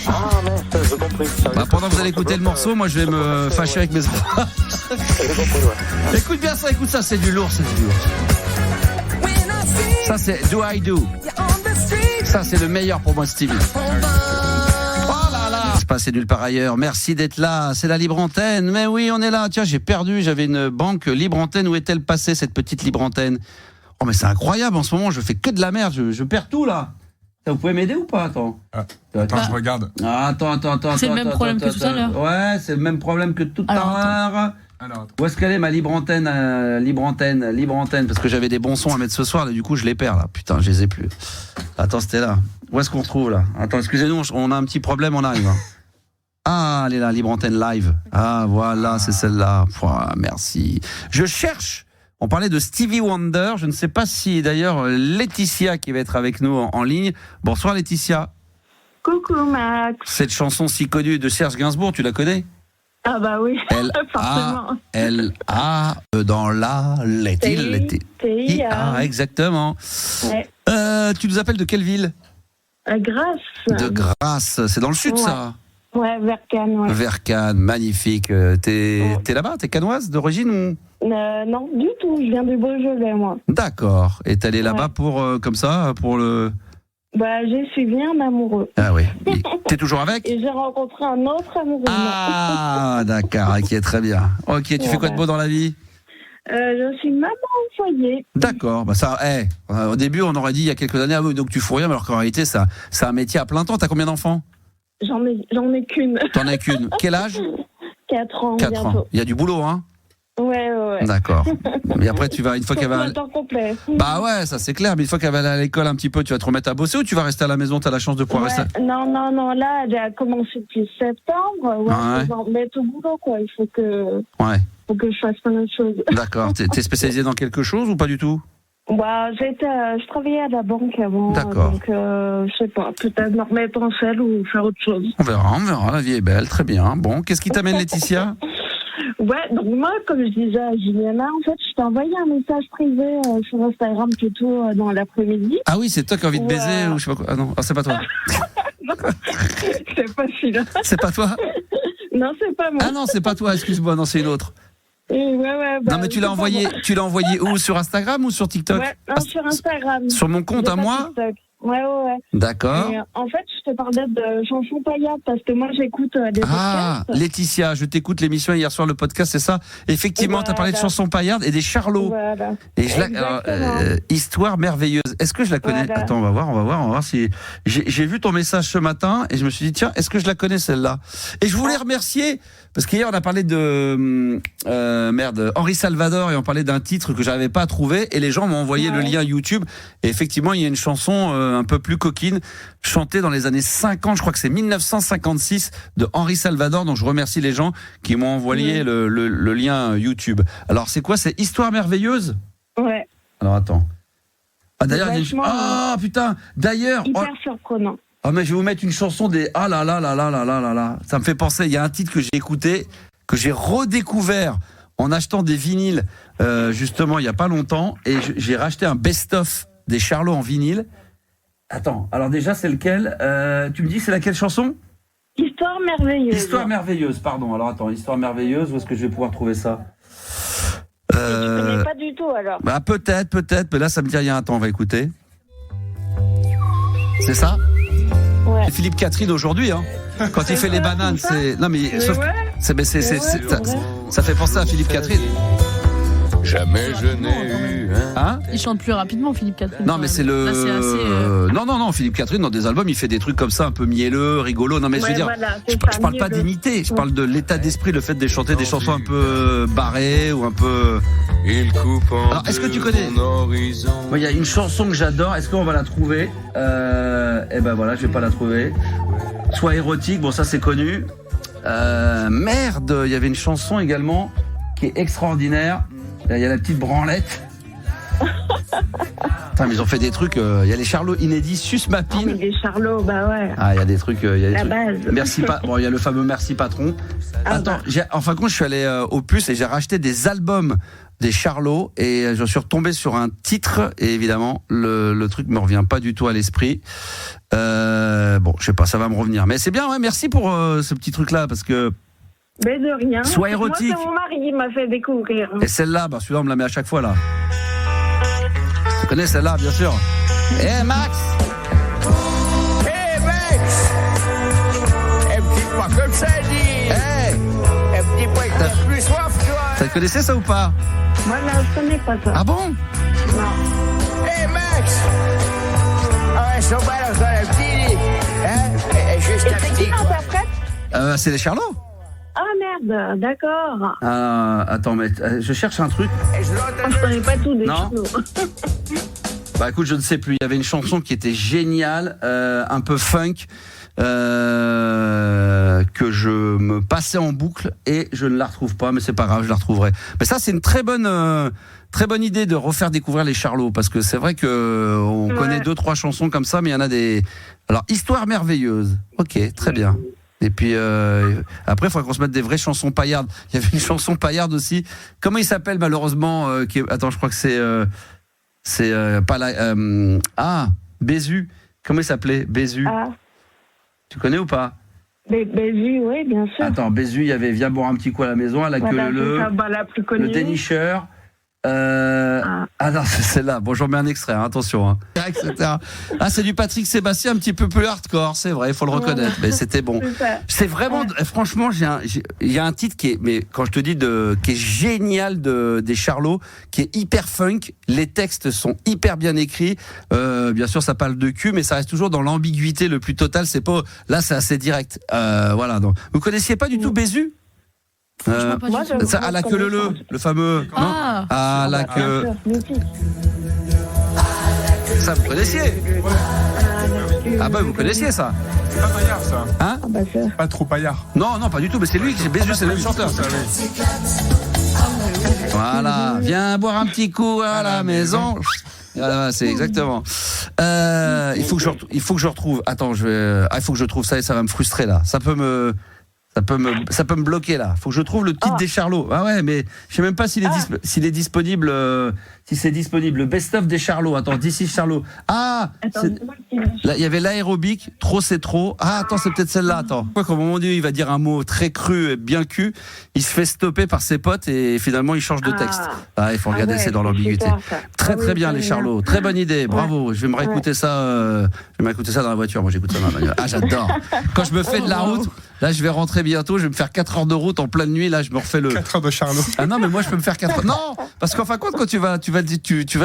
Ah, mince, j'ai compris. Pendant que vous allez écouter le morceau, moi je vais me fâcher avec mes enfants. J'ai compris, ouais. Écoute bien ça, écoute ça, c'est du lourd, c'est du lourd. Ça c'est Do I Do. Ça c'est le meilleur pour moi, Stevie. Oh là là, c'est passé nulle part ailleurs. Merci d'être là, c'est la Libre Antenne. Mais oui, on est là. Tiens, j'ai perdu, j'avais une banque Libre Antenne. Où est-elle passée, cette petite Libre Antenne? Oh mais c'est incroyable, en ce moment je fais que de la merde, je perds tout là. Vous pouvez m'aider ou pas? Attends, je regarde. Attends. C'est le même problème que tout à l'heure. Ouais, c'est le même problème que tout à l'heure. Alors, Où est-ce qu'elle est ma libre antenne, parce que j'avais des bons sons à mettre ce soir, là, du coup je les perds là. Putain, je les ai plus. Attends, c'était là. Où est-ce qu'on retrouve là? Attends, excusez-nous, on a un petit problème, on arrive. Ah, elle est là, libre antenne live. Ah, voilà, c'est celle-là. Pouah, merci. Je cherche. On parlait de Stevie Wonder. Je ne sais pas si d'ailleurs Laetitia qui va être avec nous en ligne. Bonsoir Laetitia. Coucou Max. Cette chanson si connue de Serge Gainsbourg, tu la connais? Ah bah oui, forcément. Dans la T-I-A, exactement. Ouais. Tu nous appelles de quelle ville? Grasse. De Grasse, c'est dans le sud, ça? Ouais, vers Cannes, ouais. Vers Cannes, magnifique. T'es là-bas? T'es cannoise d'origine ou? Non, du tout, je viens du Beaujolais, moi. D'accord. Et t'es allée là-bas pour, comme ça, pour le... Bah, j'ai suivi un amoureux. Ah oui. T'es toujours avec? Et j'ai rencontré un autre amoureux. Ah, d'accord, ok, très bien. Ok, tu fais quoi de beau dans la vie? Je suis maman au foyer. D'accord, bah ça, au début on aurait dit il y a quelques années, ah oui, donc tu fous rien, alors qu'en réalité c'est un métier à plein temps. T'as combien d'enfants? J'en ai qu'une. T'en as qu'une. Quel âge? 4 ans. 4 bientôt. ans. Il y a du boulot, hein? Ouais. D'accord. Mais après, tu vas, une fois qu'elle va. Temps complet. Bah ouais, ça c'est clair. Mais une fois qu'elle va aller à l'école un petit peu, tu vas te remettre à bosser ou tu vas rester à la maison? T'as la chance de pouvoir rester. Non. Là, elle a commencé depuis septembre. Ouais. Je vais en remettre au boulot, quoi. Il faut que. Ouais. Faut que je fasse plein de choses. D'accord. T'es spécialisé dans quelque chose ou pas du tout? Bah, je travaillais à la banque avant. D'accord. Donc, je sais pas, peut-être me remettre en selle ou faire autre chose. On verra. La vie est belle, très bien. Bon, qu'est-ce qui t'amène, Laetitia? Ouais, donc moi, comme je disais à Juliana, en fait, je t'ai envoyé un message privé sur Instagram plutôt dans l'après-midi. Ah oui, c'est toi qui as envie de baiser ou je sais pas quoi. Ah non, c'est pas toi. Non, c'est pas celui-là. C'est pas toi? Non, c'est pas moi. Ah non, c'est pas toi, excuse-moi, non, c'est une autre. Ouais. Non, mais tu l'as envoyé où? Sur Instagram ou sur TikTok? Ouais, non, sur Instagram. Sur mon compte à moi? TikTok. Ouais. D'accord. Et, en fait, je te parlais de chansons paillardes parce que moi, j'écoute des podcasts. Ah, Laetitia, je t'écoute l'émission hier soir, le podcast, c'est ça? Effectivement, tu as parlé de chansons paillardes et des charlots. Voilà. Et Histoire merveilleuse. Est-ce que je la connais? Voilà. Attends, on va voir si... J'ai vu ton message ce matin et je me suis dit, tiens, est-ce que je la connais celle-là? Et je voulais remercier, parce qu'hier, on a parlé de... Henri Salvador, et on parlait d'un titre que j'arrivais pas à trouver et les gens m'ont envoyé le lien YouTube. Et effectivement, il y a une chanson un peu plus coquine, chantée dans les années 50, je crois que c'est 1956, de Henri Salvador, donc je remercie les gens qui m'ont envoyé le lien YouTube. Alors c'est quoi? C'est Histoire merveilleuse? Ouais. Alors attends. Ah d'ailleurs, putain, d'ailleurs... Hyper surprenant. Ah mais je vais vous mettre une chanson des... Ah là là là là là là là là. Ça me fait penser, il y a un titre que j'ai écouté, que j'ai redécouvert en achetant des vinyles, justement il y a pas longtemps, et j'ai racheté un best-of des Charlots en vinyle. Attends, alors déjà c'est lequel? Tu me dis c'est laquelle chanson? Histoire merveilleuse. Histoire merveilleuse, pardon. Alors attends, Histoire merveilleuse, où est-ce que je vais pouvoir trouver ça? Tu connais pas du tout alors? Bah peut-être, mais là ça me dit rien. Attends, on va écouter. C'est ça? Ouais. C'est Philippe Catherine aujourd'hui, hein. Quand il fait les bananes, c'est... Non mais... ça fait penser à Philippe Catherine. Jamais je n'ai eu Il chante plus rapidement, Philippe Catherine. Non, mais c'est le... Là, c'est assez, Non, Philippe Catherine, dans des albums, il fait des trucs comme ça, un peu mielleux, rigolo. Non, mais je veux dire, voilà, je parle pas d'imiter, je parle de l'état d'esprit, le fait de chanter des chansons un peu barrées ou un peu... Alors, est-ce que tu connais? Il y a une chanson que j'adore, est-ce qu'on va la trouver? Eh ben voilà, je vais pas la trouver. Soit érotique, bon ça c'est connu. Merde, il y avait une chanson également qui est extraordinaire. Là, il y a la petite branlette. Putain, mais ils ont fait des trucs. Il y a les Charlots inédits, sus ma pine. Mais les Charlots, bah ouais. Ah, il y a des trucs. La base. Merci pas. Bon, il y a le fameux merci patron. Attends, en fin de compte, je suis allé au Puce et j'ai racheté des albums des Charlots et je suis retombé sur un titre et évidemment le truc me revient pas du tout à l'esprit. Bon, je sais pas, ça va me revenir. Mais c'est bien, ouais. Merci pour ce petit truc là parce que. Mais de rien. Sois érotique. Moi, c'est mon mari qui m'a fait découvrir. Et celle-là, bah celui-là on me la met à chaque fois là. Tu connais celle-là, bien sûr. Eh Max. Hey Max. Un petit point comme ça dit. Hey. Un petit point que t'as plus soif, toi. T'as connaissé ça ou pas? Moi, là, je connais pas ça. Ah bon? Non. Hey Max. Ah ouais, son balance dans la petite. Hein? Juste Et un c'est petit. qui l'interprète? C'est les Charlots. Ah merde, d'accord. Attends, mais je cherche un truc. Je connais pas tout des Non. Charlots. Bah écoute, je ne sais plus. Il y avait une chanson qui était géniale, un peu funk, que je me passais en boucle et je ne la retrouve pas, mais c'est pas grave, je la retrouverai. Mais ça, c'est une très bonne idée de refaire découvrir les Charlots, parce que c'est vrai que on connaît 2-3 chansons comme ça, mais il y en a des. Alors, Histoire merveilleuse. Ok, très bien. Et puis après, il faudrait qu'on se mette des vraies chansons paillardes. Il y avait une chanson paillarde aussi. Comment il s'appelle malheureusement Attends, je crois que c'est pas la. Bézu. Comment il s'appelait Bézu. Ah. Tu connais ou pas? Bézu, oui, bien sûr. Attends, Bézu, il y avait Viens boire un petit coup à la maison, à la Voilà, queue c'est ça, la plus connue. le dénicheur. Ah non, c'est celle-là. Bon, j'en mets un extrait, hein, attention. Hein. Etc. Ah, c'est du Patrick Sébastien, un petit peu plus hardcore, c'est vrai, il faut le reconnaître. Mais c'était bon. C'est vraiment, franchement, il y a un titre qui est, mais quand je te dis qui est génial des Charlots, qui est hyper funk. Les textes sont hyper bien écrits. Bien sûr, ça parle de cul, mais ça reste toujours dans l'ambiguïté le plus total. C'est pas, là, c'est assez direct. Voilà. Donc, vous connaissiez pas du tout Bézu? Ça, à la queue le fameux. À la queue. Ça, vous connaissiez? Ah bah vous connaissiez ça? C'est pas Paillard ça. Hein? Pas trop Paillard. Non, pas du tout, mais c'est lui, c'est Bézu, c'est le même chanteur. Voilà, viens boire un petit coup à la maison. Voilà, c'est exactement. Il faut que je retrouve. Attends, il faut que je trouve ça et ça va me frustrer là. Ça peut me bloquer là. Faut que je trouve le titre des Charlots. Ah ouais, mais je sais même pas s'il est disponible. Si c'est disponible. Le best-of des Charlots. Attends, d'ici Charlots. Ah, là il y avait l'aérobic. Trop c'est trop. Ah attends, c'est peut-être celle-là. Attends. Quoi qu'au moment où il va dire un mot très cru et bien cul, il se fait stopper par ses potes et finalement il change de texte. Ah, il faut regarder, c'est dans l'ambiguïté. Très très bien les Charlots. Très bonne idée. Bravo. Je vais me réécouter ça. Je vais m'écouter ça dans la voiture. Moi j'écoute ça dans la bagnole. Ah j'adore. Quand je me fais de la route. Là, je vais rentrer bientôt. Je vais me faire 4 heures de route en pleine nuit. Là, je me refais 4 heures de Charlot. Ah non, mais moi, je peux me faire 4 heures. Non, parce qu'en fin de compte, quand tu vas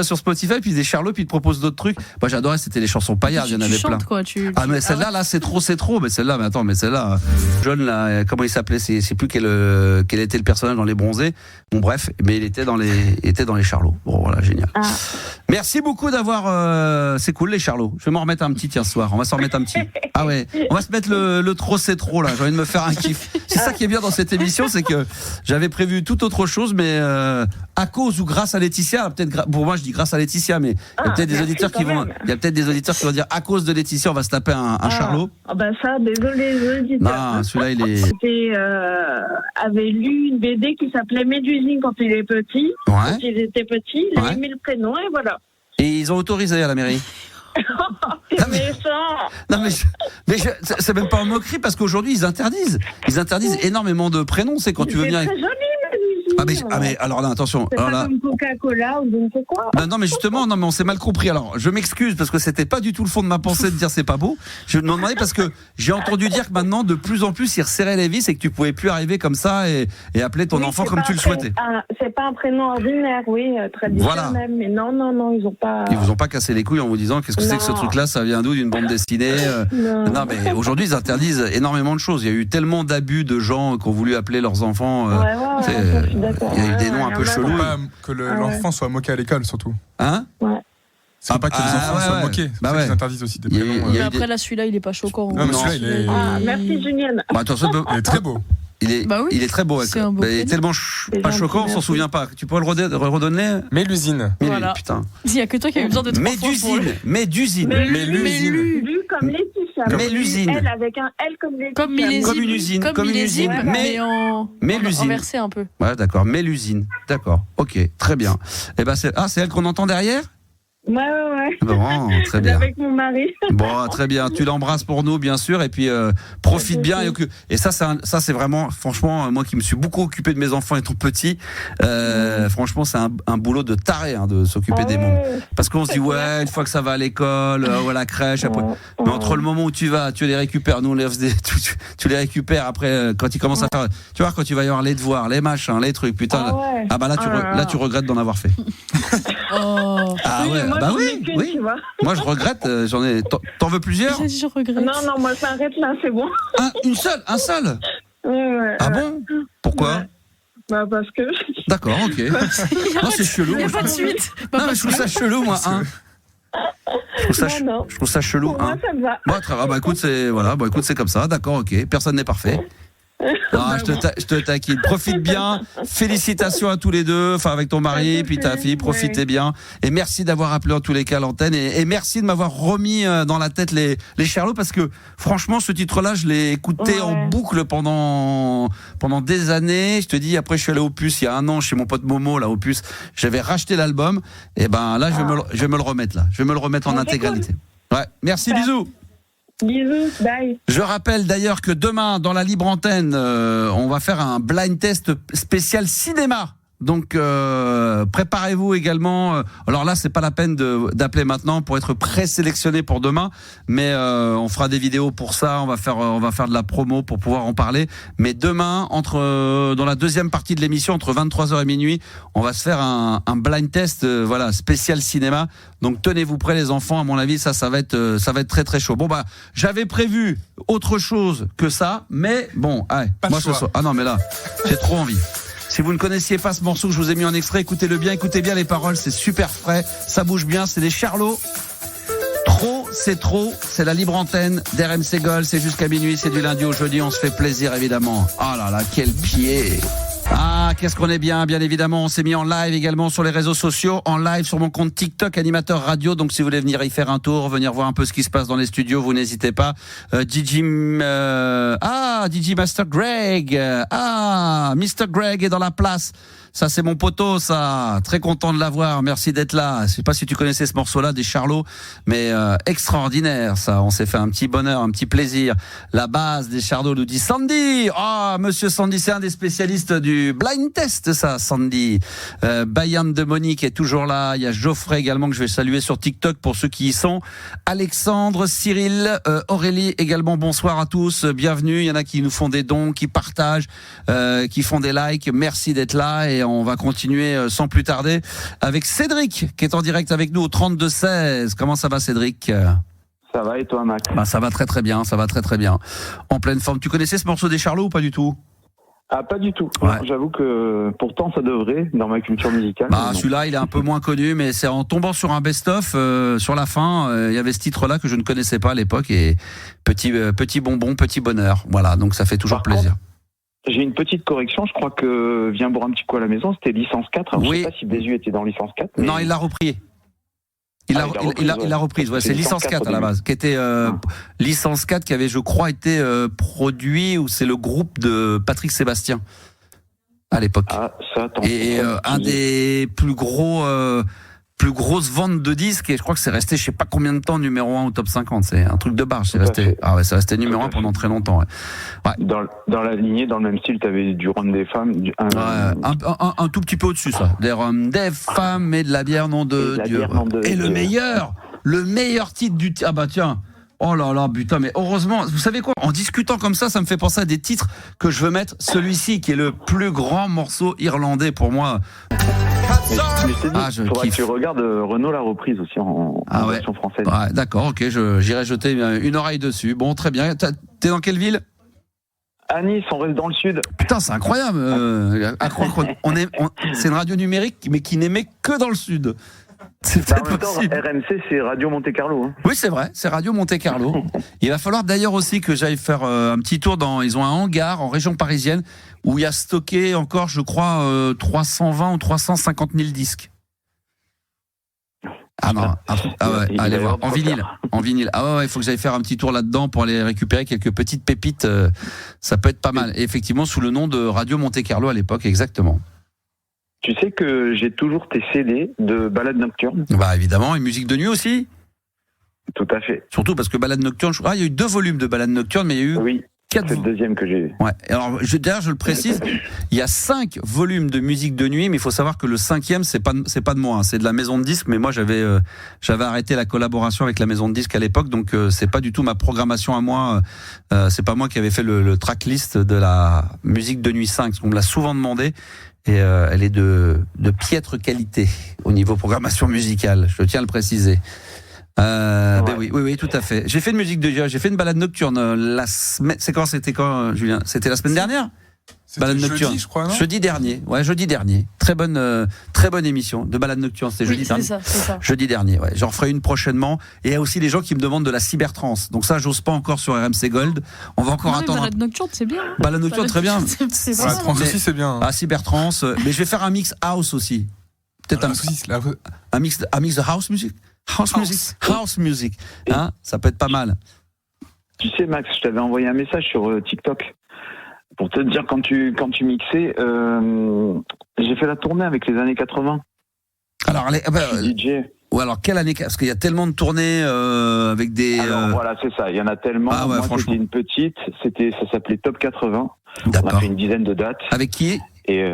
sur Spotify, puis des Charlots, puis ils te proposent d'autres trucs. Moi, j'adorais, c'était les chansons paillardes. Il y en avait plein. Quoi, mais celle-là, là, c'est trop. Mais celle-là, mais attends, mais celle-là, John, là, comment il s'appelait? C'est plus quel était le personnage dans Les Bronzés. Bon, bref, mais il était dans les Charlots. Bon, voilà, génial. Merci beaucoup d'avoir. C'est cool, les Charlots. Je vais m'en remettre un petit, tiens, ce soir. On va s'en remettre un petit. Ah ouais. On va se mettre le trop, c'est trop, là. J'ai envie de me faire un kiff. C'est ça qui est bien dans cette émission, c'est que j'avais prévu tout autre chose, mais à cause ou grâce à Laetitia, peut-être pour moi je dis grâce à Laetitia, mais il y a peut-être des auditeurs qui vont dire à cause de Laetitia, on va se taper un Charlot. Ah bah ça, désolé les auditeurs. Non, celui-là il est. Avait lu une BD qui s'appelait Médusine quand il est petit. Ouais. Quand il était petit, il a aimé le prénom et voilà. Et ils ont autorisé à la mairie. C'est méchant. Non mais c'est même pas en moquerie parce qu'aujourd'hui ils interdisent énormément de prénoms. C'est quand tu veux venir. C'est très joli. Mais alors là, attention. C'est pas comme Coca-Cola ou je ne sais quoi. Non mais justement, on s'est mal compris. Alors, je m'excuse parce que c'était pas du tout le fond de ma pensée de dire c'est pas beau. Je me demandais parce que j'ai entendu dire que maintenant, de plus en plus, ils resserraient les vis et que tu pouvais plus arriver comme ça et appeler ton enfant comme tu le souhaitais. C'est pas un prénom ordinaire, oui, traditionnel. Voilà. Mais non, ils ont pas. Ils vous ont pas cassé les couilles en vous disant qu'est-ce que c'est que ce truc-là, ça vient d'où, d'une bande dessinée. Non, mais aujourd'hui, ils interdisent énormément de choses. Il y a eu tellement d'abus de gens qui ont voulu appeler leurs enfants. Il y a eu des noms un peu chelous. Que l'enfant soit moqué à l'école, surtout. Hein? Ouais. C'est pas que les enfants soient moqués. C'est ça qu'ils interdisent aussi des prénoms. Après, là, celui-là, il est pas choquant. Non, mais celui-là, il est. Merci, Julienne. Attention, il est très beau. il est très beau. C'est un beau il est tellement pas choquant, on s'en souvient pas. Tu pourrais le redonner? Mélusine. Voilà. Putain. Il y a que toi qui as eu besoin de 3 fois pour le... Mélusine. Lu comme Laetitia. Mélusine. Elle avec un L comme Laetitia. Comme millésime. Comme une usine. Comme millésime, mais en Mélusine. renversé un peu. Ouais, d'accord. Mélusine. D'accord. Ok, très bien. Et ben c'est elle qu'on entend derrière? Ouais. Bon, très bien. Avec mon mari. Bon, très bien. Tu l'embrasses pour nous, bien sûr, et puis profite bien. Et ça, c'est vraiment, franchement, moi qui me suis beaucoup occupé de mes enfants étant petits, franchement, c'est un boulot de taré de s'occuper des mômes. Parce qu'on se dit une fois que ça va à l'école ou à la crèche, après. Mais entre le moment où tu les récupères, nous on tu les récupères après quand ils commencent à faire. Tu vois, quand tu vas y avoir les devoirs, les machins, les trucs, putain. Là, tu regrettes d'en avoir fait. Moi, oui. Moi, je regrette. T'en veux plusieurs? Je regrette. Non, moi, ça arrête là, c'est bon. Un seul. Ouais. Ah bon? Pourquoi? Bah, parce que. D'accord, ok. Non, c'est chelou. Il n'y a pas de suite. Non, mais je trouve ça chelou, moi. Je trouve ça chelou. Pour moi, ça me va. Bon, écoute, c'est comme ça. D'accord, ok. Personne n'est parfait. Non, je te taquine. Profite bien. Félicitations à tous les deux, enfin avec ton mari puis ta fille. Profitez bien. Et merci d'avoir appelé en tous les cas l'antenne. Et merci de m'avoir remis dans la tête les Charlots, parce que franchement, ce titre-là, je l'ai écouté en boucle pendant des années. Je te dis, après, je suis allé au Puce il y a 1 an chez mon pote Momo là au Puce. J'avais racheté l'album. Et ben là, je vais me le remettre là. Je vais me le remettre en intégralité. Cool. Ouais. Merci. Bisous. Bisous, bye. Je rappelle d'ailleurs que demain, dans la libre antenne, on va faire un blind test spécial cinéma. Donc préparez-vous également. Alors là, c'est pas la peine d'appeler maintenant pour être présélectionné pour demain, mais on fera des vidéos pour ça. On va faire de la promo pour pouvoir en parler. Mais demain, dans la deuxième partie de l'émission, entre 23h et minuit, on va se faire un blind test, spécial cinéma. Donc tenez-vous prêts les enfants. À mon avis, ça va être très très chaud. Bon j'avais prévu autre chose que ça, mais bon, moi ce soir. Ah non, mais là, j'ai trop envie. Si vous ne connaissiez pas ce morceau que je vous ai mis en extrait, écoutez bien les paroles, c'est super frais, ça bouge bien, c'est des Charlots. Trop, c'est la libre antenne d'RMC Gold, c'est jusqu'à minuit, c'est du lundi au jeudi, on se fait plaisir évidemment. Oh là là, quel pied! Ah, qu'est-ce qu'on est bien évidemment, on s'est mis en live également sur les réseaux sociaux, en live sur mon compte TikTok, animateur radio, donc si vous voulez venir y faire un tour, venir voir un peu ce qui se passe dans les studios, vous n'hésitez pas. DJ Master Greg, Mr. Greg est dans la place. Ça, c'est mon poteau, ça. Très content de l'avoir. Merci d'être là. Je sais pas si tu connaissais ce morceau-là des Charlots, mais extraordinaire, ça. On s'est fait un petit bonheur, un petit plaisir. La base des Charlots nous dit Sandy. Monsieur Sandy, c'est un des spécialistes du blind test, ça, Sandy. Bayan de Monique est toujours là. Il y a Geoffrey également que je vais saluer sur TikTok pour ceux qui y sont. Alexandre, Cyril, Aurélie également. Bonsoir à tous. Bienvenue. Il y en a qui nous font des dons, qui partagent, qui font des likes. Merci d'être là et on va continuer sans plus tarder avec Cédric qui est en direct avec nous au 32-16. Comment ça va, Cédric? Ça va et toi, Max? Ça va très très bien, en pleine forme. Tu connaissais ce morceau des Charlots ou pas du tout? Ah, pas du tout. Ouais. J'avoue que pourtant ça devrait dans ma culture musicale. Celui-là, il est un peu moins connu, mais c'est en tombant sur un best-of sur la fin, il y avait ce titre-là que je ne connaissais pas à l'époque et petit bonbon, petit bonheur. Voilà, donc ça fait toujours plaisir. J'ai une petite correction, je crois que Viens boire un petit coup à la maison, c'était licence 4. Alors, oui. Je sais pas si Bézu était dans licence 4. Mais... Non, il l'a repris. Il l'a reprise, ouais, c'est licence 4 à la base, qui était licence 4 qui avait, je crois, été produit, ou c'est le groupe de Patrick Sébastien à l'époque. Et un des plus grosses ventes de disques, et je crois que c'est resté je sais pas combien de temps numéro 1 au top 50, c'est un truc de barge, c'est resté numéro 1 pendant très longtemps. Ouais. Dans la lignée, dans le même style, t'avais du rhum des femmes, un tout petit peu au-dessus, ça. Des rhum des femmes et de la bière nom de Dieu. Et le meilleur titre du tiens. Oh là là, putain, mais heureusement, vous savez quoi, en discutant comme ça me fait penser à des titres que je veux mettre. Celui-ci qui est le plus grand morceau irlandais pour moi. Je faudrait que tu regardes Renaud la reprise aussi en version française. Ouais, d'accord, ok, j'irai jeter une oreille dessus. Bon, très bien. T'es dans quelle ville? À Nice, on reste dans le sud. Putain, c'est incroyable. À croire c'est une radio numérique, mais qui n'émet que dans le sud. C'est en même temps, RMC, c'est Radio Monte Carlo. Hein. Oui, c'est vrai, c'est Radio Monte Carlo. Il va falloir d'ailleurs aussi que j'aille faire un petit tour ils ont un hangar en région parisienne où il y a stocké encore, je crois, 320 ou 350 000 disques. Ah non, allez voir, en vinyle. Ah ouais, il faut que j'aille faire un petit tour là-dedans pour aller récupérer quelques petites pépites, ça peut être pas mal. Et effectivement, sous le nom de Radio Monte Carlo à l'époque, exactement. Tu sais que j'ai toujours tes CD de balades nocturnes. Bah évidemment, et musique de nuit aussi. Tout à fait. Surtout parce que balades nocturnes, il y a eu 2 volumes de balades nocturnes, mais il y a eu... Oui. C'est le deuxième que j'ai. Ouais. Alors, d'ailleurs, je le précise, il y a 5 volumes de musique de nuit, mais il faut savoir que le 5e, c'est pas de moi, hein, c'est de la maison de disques. Mais moi, j'avais arrêté la collaboration avec la maison de disques à l'époque, donc c'est pas du tout ma programmation à moi. C'est pas moi qui avais fait le tracklist de la musique de nuit 5, parce qu'on me l'a souvent demandé. Et elle est de piètre qualité au niveau programmation musicale. Je tiens à le préciser. Ben oui, tout à fait. J'ai fait une balade nocturne c'était quand, Julien? C'était la semaine dernière? Balade nocturne. Je crois, non? Jeudi dernier. Ouais, jeudi dernier. Très bonne émission de balade nocturne. C'était jeudi dernier. C'est ça. Jeudi dernier, ouais. J'en ferai une prochainement. Et il y a aussi les gens qui me demandent de la cybertrance. Donc ça, j'ose pas encore sur RMC Gold. On va encore attendre. Balade nocturne, c'est bien. Balade nocturne, très bien. C'est la trance aussi, c'est bien. Ah, cybertrance. Mais je vais faire un mix house aussi. Peut-être un mix de house music. House music. Hein, ça peut être pas mal. Tu sais, Max, je t'avais envoyé un message sur TikTok pour te dire quand tu mixais. J'ai fait la tournée avec les années 80. Alors, DJ. Ou alors quelle année? Parce qu'il y a tellement de tournées avec des. Alors voilà, c'est ça. Il y en a tellement. Ah ouais, moi, franchement. c'était une petite. Ça s'appelait Top 80. D'accord. On a fait une dizaine de dates. Avec qui? Et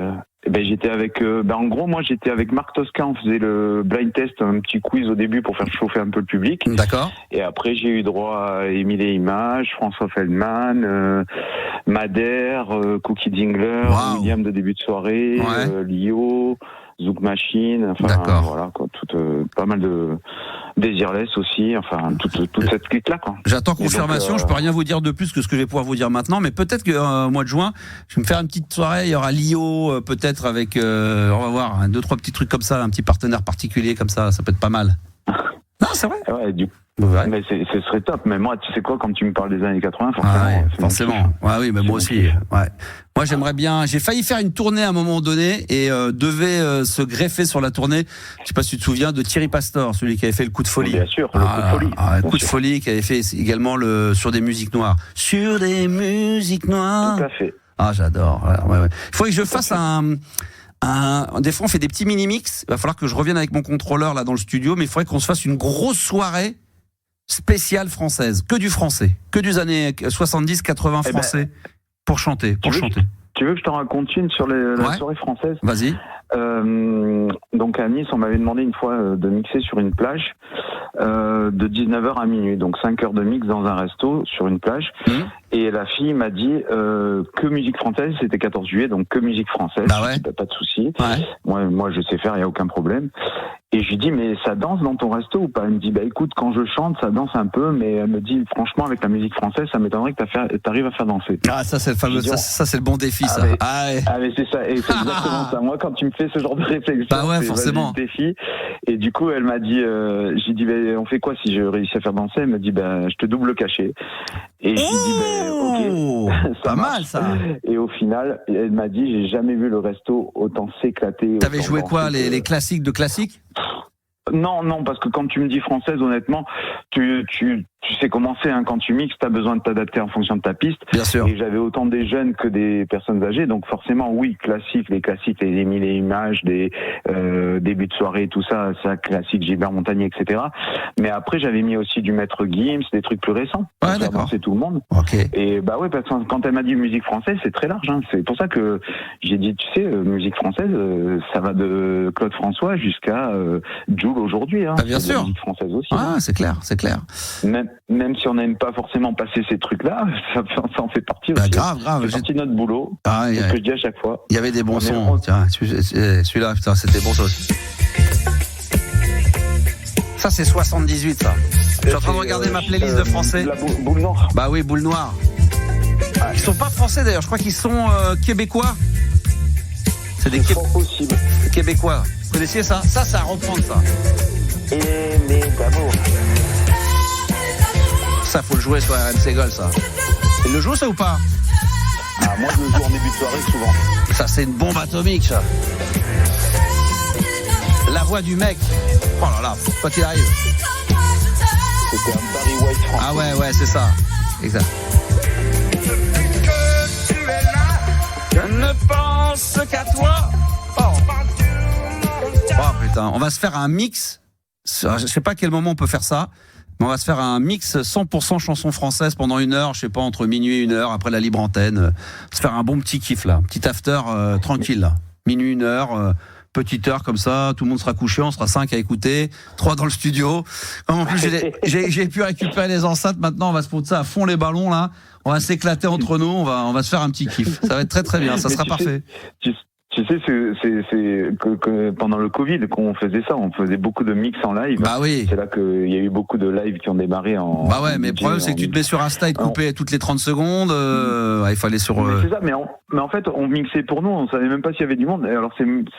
j'étais avec. En gros, moi, j'étais avec Marc Tosca. On faisait le blind test, un petit quiz au début pour faire chauffer un peu le public. D'accord. Et après, j'ai eu droit à Émile et Images, François Feldman, Madère, Cookie Dingler, William de début de soirée, Lio. Zouk Machine, enfin voilà quoi, pas mal de Desireless aussi, enfin toute cette clique là quoi. J'attends confirmation, je peux rien vous dire de plus que ce que je vais pouvoir vous dire maintenant, mais peut-être que au mois de juin, je vais me faire une petite soirée, il y aura Lio peut-être avec on va voir 2-3 petits trucs comme ça, un petit partenaire particulier comme ça peut être pas mal. Non, c'est vrai. Ouais, mais ce serait top. Mais moi, tu sais quoi, quand tu me parles des années 80, forcément. Oui, mais moi aussi. Ouais. Moi, j'aimerais bien. J'ai failli faire une tournée à un moment donné et devait se greffer sur la tournée. Je sais pas si tu te souviens de Thierry Pastor, celui qui avait fait le coup de folie. Bien sûr, le coup de folie. Le coup de folie qui avait fait également sur des musiques noires. Sur des musiques noires. Tout à fait. Ah, j'adore. Ouais. Il faudrait que je fasse des fois on fait des petits mini-mix. Il va falloir que je revienne avec mon contrôleur là dans le studio, mais il faudrait qu'on se fasse une grosse soirée spéciale française, que du français, que des années 70-80 français pour chanter. Tu veux que je t'en raconte une sur la soirée française? Vas-y. Donc à Nice, on m'avait demandé une fois de mixer sur une plage de 19h à minuit, donc 5 heures de mix dans un resto sur une plage. Et la fille m'a dit que musique française, c'était 14 juillet, donc que musique française. Bah ouais. Pas de souci. Ouais. Moi je sais faire, il y a aucun problème. Et je lui dis mais ça danse dans ton resto ou pas? Elle me dit écoute, quand je chante ça danse un peu, mais elle me dit franchement avec la musique française ça m'étonnerait que t'arrives à faire danser. Ah ça c'est le fameux, ça c'est le bon défi ça. Mais c'est ça, et c'est exactement ça. Moi quand tu me fais ce genre de réflexion, c'est forcément le défi. Et du coup elle m'a dit, j'ai dit on fait quoi si je réussis à faire danser? Elle m'a dit je te double le cachet. Et j'ai dit ok, pas mal ça. Et au final elle m'a dit j'ai jamais vu le resto autant s'éclater. T'avais joué quoi, les classiques de classiques? Non, parce que quand tu me dis française, honnêtement, tu sais comment c'est, hein, quand tu mixes, t'as besoin de t'adapter en fonction de ta piste. Bien sûr. Et j'avais autant des jeunes que des personnes âgées, donc forcément, oui, les classiques, les Émile et Images, des débuts de soirée, tout ça classique, Gilbert Montagnier, etc. Mais après, j'avais mis aussi du Maître Gims, des trucs plus récents. Ouais, d'accord. C'est tout le monde. Ok. Et parce que quand elle m'a dit musique française, c'est très large, hein. C'est pour ça que j'ai dit, tu sais, musique française, ça va de Claude François jusqu'à Jul aujourd'hui, hein. Bien sûr. Musique française aussi. Ah, c'est clair. Même si on n'aime pas forcément passer ces trucs-là, ça en fait partie aussi. Grave. C'est partie de notre boulot. C'est ce que je dis à chaque fois. Il y avait des bons sons. Tiens, celui-là, putain, c'était bon ça aussi. Ça, c'est 78, ça. Je suis en train de regarder ma playlist de français. La Boule Noire. Bah oui, Boule Noire. Ils sont pas français d'ailleurs, je crois qu'ils sont québécois. C'est des possible. Québécois. Vous connaissiez ça? Ça à reprendre, ça. Aimer d'amour. Ça, faut le jouer sur RMC Gold, ça. Il le joue, ça, ou pas? Ah, moi, je le joue en début de soirée, souvent. Ça, c'est une bombe atomique, ça. La voix du mec. Oh là là, quand il arrive. C'était un Barry White français. Ah ouais, c'est ça. Exact. Je ne pense qu'à toi. Oh putain, on va se faire un mix. Je sais pas à quel moment on peut faire ça, mais on va se faire un mix 100% chansons françaises pendant 1 heure, je sais pas, entre minuit et 1 heure, après la libre antenne. Se faire un bon petit kiff là, petit after tranquille là. Minuit, 1 heure, petite heure comme ça, tout le monde sera couché, on sera 5 à écouter, 3 dans le studio. En plus, j'ai pu récupérer les enceintes, maintenant on va se foutre ça à fond les ballons là. On va s'éclater entre nous, on va se faire un petit kiff. Ça va être très très bien, ça sera parfait. Tu sais, c'est que pendant le Covid qu'on faisait ça, on faisait beaucoup de mix en live. Bah oui. C'est là qu'il y a eu beaucoup de lives qui ont démarré en. Bah ouais, mais le problème c'est que tu te mets sur Insta et te couper toutes les 30 secondes. Il fallait sur. C'est ça, mais en fait, on mixait pour nous, on savait même pas s'il y avait du monde. Et alors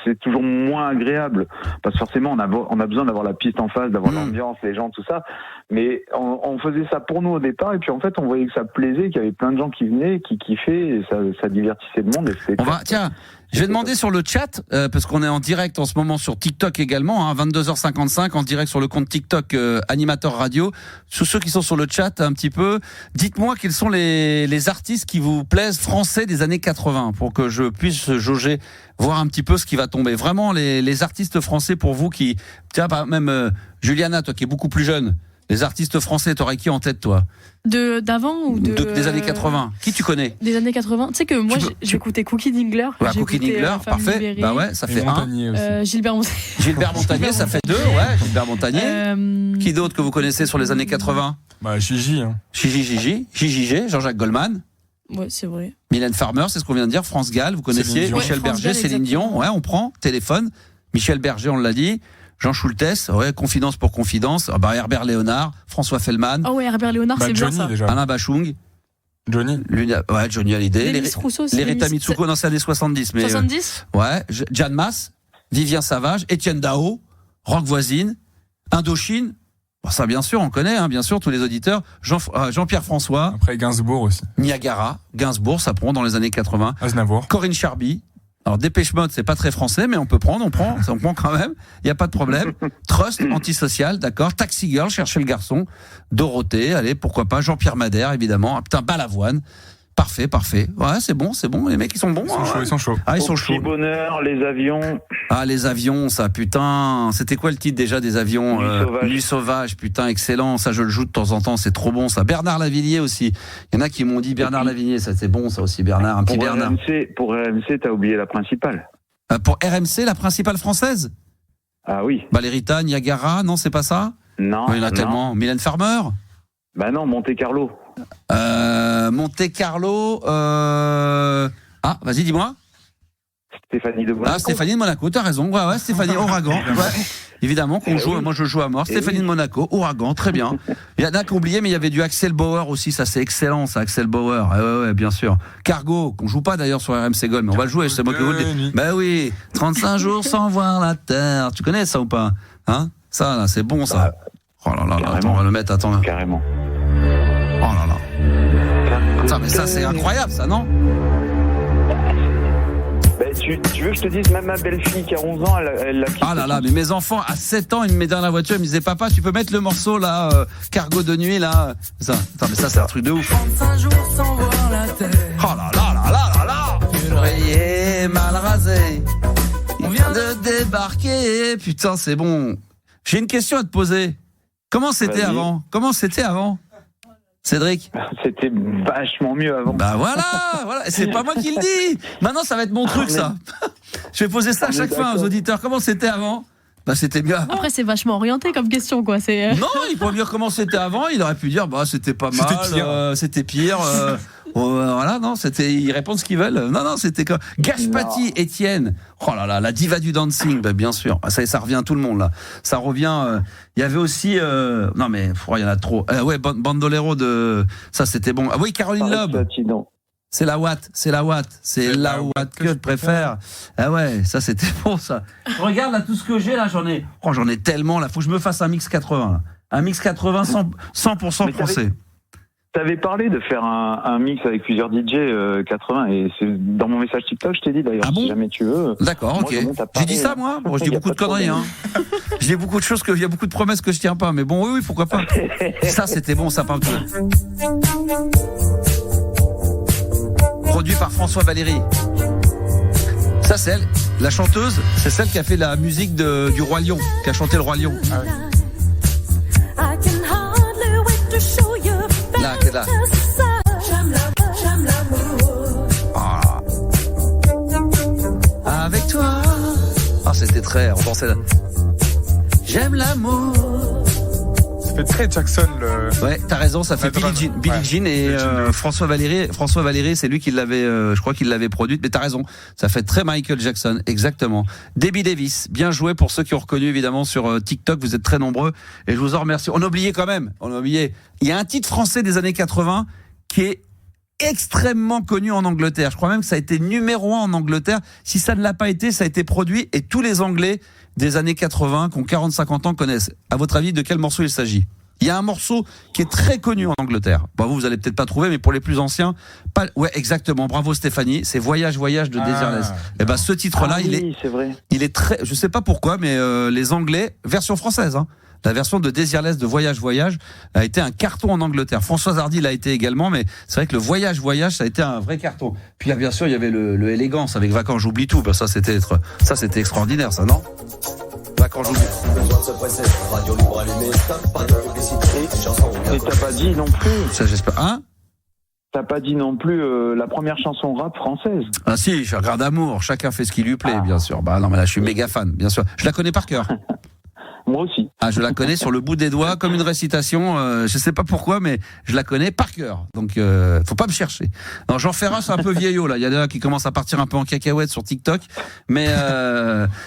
c'est toujours moins agréable parce que forcément on a besoin d'avoir la piste en face, d'avoir l'ambiance, les gens, tout ça. Mais on faisait ça pour nous au départ et puis en fait on voyait que ça plaisait, qu'il y avait plein de gens qui venaient, qui kiffaient et ça divertissait le monde. Et tiens. Je vais demander sur le chat, parce qu'on est en direct en ce moment sur TikTok également, 22h55, en direct sur le compte TikTok Animateur Radio. Tous ceux qui sont sur le chat un petit peu, dites-moi quels sont les artistes qui vous plaisent français des années 80, pour que je puisse jauger, voir un petit peu ce qui va tomber. Vraiment, les artistes français pour vous qui... Tiens, même Juliana, toi qui es beaucoup plus jeune, les artistes français, t'aurais qui en tête, toi? D'avant ou des années 80. Qui tu connais? Des années 80. Tu sais que moi, j'écoutais Cookie Dingler. Ouais, Cookie Dingler, parfait. Libérée. Bah ouais, ça fait 1. Gilbert Montagnier. Gilbert Montagnier, ça fait 2. Ouais, Gilbert Montagnier. Qui d'autre que vous connaissez sur les années 80? Bah, Gigi. Gigi, Jean-Jacques Goldman. Ouais, c'est vrai. Mylène Farmer, c'est ce qu'on vient de dire. France Gall, vous connaissiez. Michel Berger, Céline Dion. Ouais, on prend. Téléphone. Michel Berger, on l'a dit. Jean Schultes, ouais, confidence pour confidence. Herbert Léonard, François Feldman. Ah ouais, Herbert Léonard, c'est Johnny, bien ça. Déjà. Alain Bachung. Johnny. Johnny Hallyday. Les Rita Mitsuko dans les années 70. Mais, 70 ouais, Jeanne Masse, Vivien Savage, Étienne Dao, Rock Voisine, Indochine. Bon, ça, bien sûr, on connaît, bien sûr, tous les auditeurs. Jean-Pierre François. Après Gainsbourg aussi. Niagara, Gainsbourg, ça prend dans les années 80. Aznavour. Corinne Charby. Alors, Dépêche Mode, c'est pas très français, mais on prend quand même. Il n'y a pas de problème. Trust, Antisocial, d'accord. Taxi Girl, Chercher le garçon. Dorothée, allez, pourquoi pas. Jean-Pierre Madère, évidemment. Ah, putain, Balavoine. Parfait. Ouais, c'est bon. Les mecs, ils sont bons. Ils sont chauds. Ah, ils sont chauds. Petit bonheur, les avions. Ah, les avions, ça, putain. C'était quoi le titre déjà des avions? Nuit sauvage, putain, excellent. Ça, je le joue de temps en temps, c'est trop bon, ça. Bernard Lavillier aussi. Il y en a qui m'ont dit Bernard Lavillier, ça, c'est bon, ça aussi, Bernard. Un petit Bernard. Pour RMC, t'as oublié la principale. Pour RMC, la principale française? Ah oui. Valerita, Niagara, non, c'est pas ça? Non. Il y en a tellement. Mylène Farmer? Bah non, Monte Carlo. Monte Carlo. Ah, vas-y, dis-moi. Stéphanie de Monaco. Ah, Stéphanie de Monaco, t'as raison. Ouais, Stéphanie, Ouragan. Ouais. Évidemment qu'on joue, moi je joue à mort. Stéphanie de Monaco, Ouragan, très bien. Il y en a qui ont oublié, mais il y avait du Axel Bauer aussi, ça c'est excellent, ça, Axel Bauer. Ouais, bien sûr. Cargo, qu'on joue pas d'ailleurs sur RMC Gold, mais on va le jouer, c'est moi qui vous le dis. Ben oui, 35 jours sans voir la terre. Tu connais ça ou pas? Ça, là, c'est bon, ça. Oh là là, attends, on va le mettre, attends. Carrément. Oh là là. Ça, mais ça, c'est incroyable, ça, non? Tu veux que je te dise, même ma belle-fille qui a 11 ans, elle l'a quitté. Ah là là, mais mes enfants, à 7 ans, ils me mettaient dans la voiture, ils me disaient, papa, tu peux mettre le morceau, là, Cargo de nuit, là. Ça, attends, mais ça, c'est un truc de ouf. 35 jours sans voir la terre. Oh là là là là là là. L'oreiller mal rasé. On vient de débarquer. Putain, c'est bon. J'ai une question à te poser. Comment c'était avant? Cédric? C'était vachement mieux avant. Bah voilà, c'est pas moi qui le dis. Maintenant, ça va être mon truc, ça. Je vais poser ça à chaque fois aux auditeurs. Comment c'était avant? Bah c'était bien. Après, c'est vachement orienté comme question, quoi. Non, il peut dire comment c'était avant. Il aurait pu dire, bah c'était pas mal, c'était pire. Voilà, non, ils répondent ce qu'ils veulent. Non, c'était quoi? Gashpati, Étienne. Oh là là, la diva du dancing, bah, bien sûr. Ça revient tout le monde là. Ça revient. Il y avait aussi. Non mais, il y en a trop. Ouais, Bandolero de. Ça c'était bon. Ah oui, Caroline Loeb. C'est la Watt, c'est la Watt que je préfère. Ah ouais, ça c'était bon ça. Regarde là tout ce que j'ai là, j'en ai tellement là, faut que je me fasse un mix 80 là. Un mix 80 100% français. T'avais parlé de faire un mix avec plusieurs DJ 80 et c'est dans mon message TikTok, je t'ai dit d'ailleurs, si jamais tu veux. D'accord, ok. J'ai dit ça moi. Bon, je dis beaucoup de conneries. Hein. Je dis beaucoup de choses il y a beaucoup de promesses que je tiens pas, mais bon, oui, pourquoi pas. Ça c'était bon, ça parle tout. Produit par François Valéry. Ça c'est elle, la chanteuse, c'est celle qui a fait la musique du Roi Lion, qui a chanté le Roi Lion. Ah oui. Là. Avec toi. Ah, c'était très. On pensait là. J'aime l'amour. Ça fait très Jackson le. Ouais, t'as raison, ça fait Billie Jean et François Valéry, c'est lui qui l'avait, je crois qu'il l'avait produite. Mais t'as raison, ça fait très Michael Jackson, exactement. Debbie Davis, bien joué pour ceux qui ont reconnu évidemment sur TikTok. Vous êtes très nombreux et je vous en remercie. On a oublié quand même. Il y a un titre français des années 80 qui est extrêmement connu en Angleterre. Je crois même que ça a été numéro 1 en Angleterre. Si ça ne l'a pas été, ça a été produit et tous les Anglais des années 80 qui ont 40-50 ans connaissent. À votre avis, de quel morceau il s'agit ? Il y a un morceau qui est très connu en Angleterre. Bon, vous allez peut-être pas trouver, mais pour les plus anciens, ouais, exactement. Bravo Stéphanie. C'est Voyage de Desireless. Et ben, ce titre-là, il est très, je sais pas pourquoi, mais les Anglais, version française, hein. La version de Desireless de Voyage a été un carton en Angleterre. Françoise Hardy l'a été également, mais c'est vrai que le Voyage, ça a été un vrai carton. Puis bien sûr, il y avait le Élégance avec Vacances, j'oublie tout. Ben, ça c'était extraordinaire, ça, non? Vacances, j'oublie. Et t'as pas dit non plus. Ça, j'espère. Hein? T'as pas dit non plus la première chanson rap française. Ah si, Chagrin d'amour. Chacun fait ce qui lui plaît, bien sûr. Bah non, mais là, je suis méga fan, bien sûr. Je la connais par cœur. Moi aussi. Ah, je la connais sur le bout des doigts, comme une récitation. Je sais pas pourquoi, mais je la connais par cœur. Donc, faut pas me chercher. Non, Jean Ferrat, c'est un peu vieillot là. Il y a des gens qui commencent à partir un peu en cacahuète sur TikTok. Mais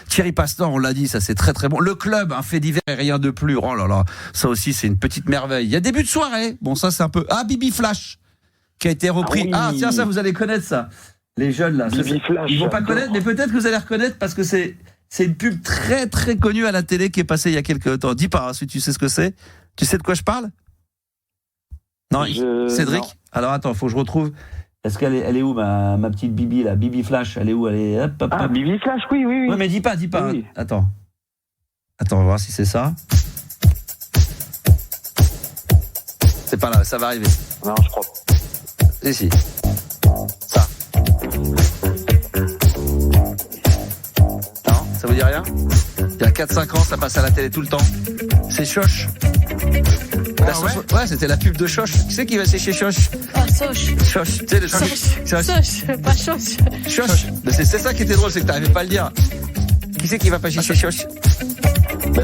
Thierry Pastor, on l'a dit, ça c'est très très bon. Le club, un fait divers et rien de plus. Oh là là, ça aussi c'est une petite merveille. Il y a début de soirée. Bon, ça c'est un peu. Ah, Bibi Flash, qui a été repris. Ah, oui. Tiens, ça vous allez connaître ça. Les jeunes là. Bibi Flash. Ils vont pas connaître, mais peut-être que vous allez reconnaître parce que c'est une pub très très connue à la télé qui est passée il y a quelques temps. Dis pas si tu sais ce que c'est. Tu sais de quoi je parle? Non, Cédric. Non. Alors attends, faut que je retrouve. Est-ce qu'elle est où ma petite Bibi là? Bibi Flash, elle est où? Elle est hop. Ah, Bibi Flash, oui. Ouais, mais dis pas. Oui. Attends, on va voir si c'est ça. C'est pas là, ça va arriver. Non, je crois. Et si. Ça. Ça vous dit rien? Il y a 4-5 ans, ça passe à la télé tout le temps. C'est Choche. Ouais, c'était la pub de Choche. Qui c'est qui va sécher Choche? Ah, Soche. Choche, tu sais le Choche. Soche, pas Choche. Choche. C'est ça qui était drôle, c'est que t'arrivais pas à le dire. Qui c'est qui va pas chez Choche? Ça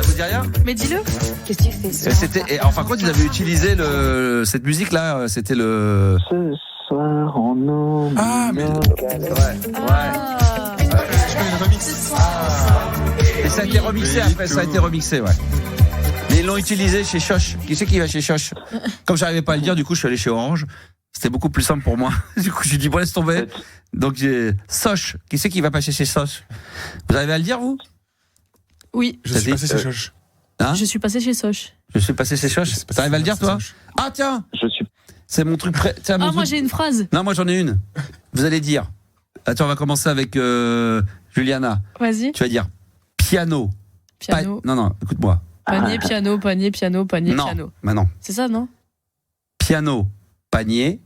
vous dit rien? Mais dis-le. Qu'est-ce que tu fais ça? Et en fin de compte, ils avaient utilisé cette musique-là. C'était le. Ce soir en eau. Ah, mais. Ouais. Et ça a été remixé après, ouais. Mais ils l'ont utilisé chez Choche. Qui c'est qui va chez Choche? Comme j'arrivais pas à le dire, du coup je suis allé chez Orange. C'était beaucoup plus simple pour moi. Du coup j'ai dit bon laisse tomber. Donc j'ai Soche. Qui c'est qui va passer chez Soche? Vous arrivez à le dire vous? Oui. Je suis passé chez Choche. Hein? Je suis passé chez Soche. Je suis passé chez Choche. T'arrives à le dire toi? Ah tiens. C'est mon truc moi j'ai une phrase. Non moi j'en ai une. Vous allez dire. Attends on va commencer avec Juliana. Vas-y. Tu vas dire piano. Non, écoute-moi. Panier, piano, panier, piano, panier, piano. Bah non. C'est ça, non? Piano, panier,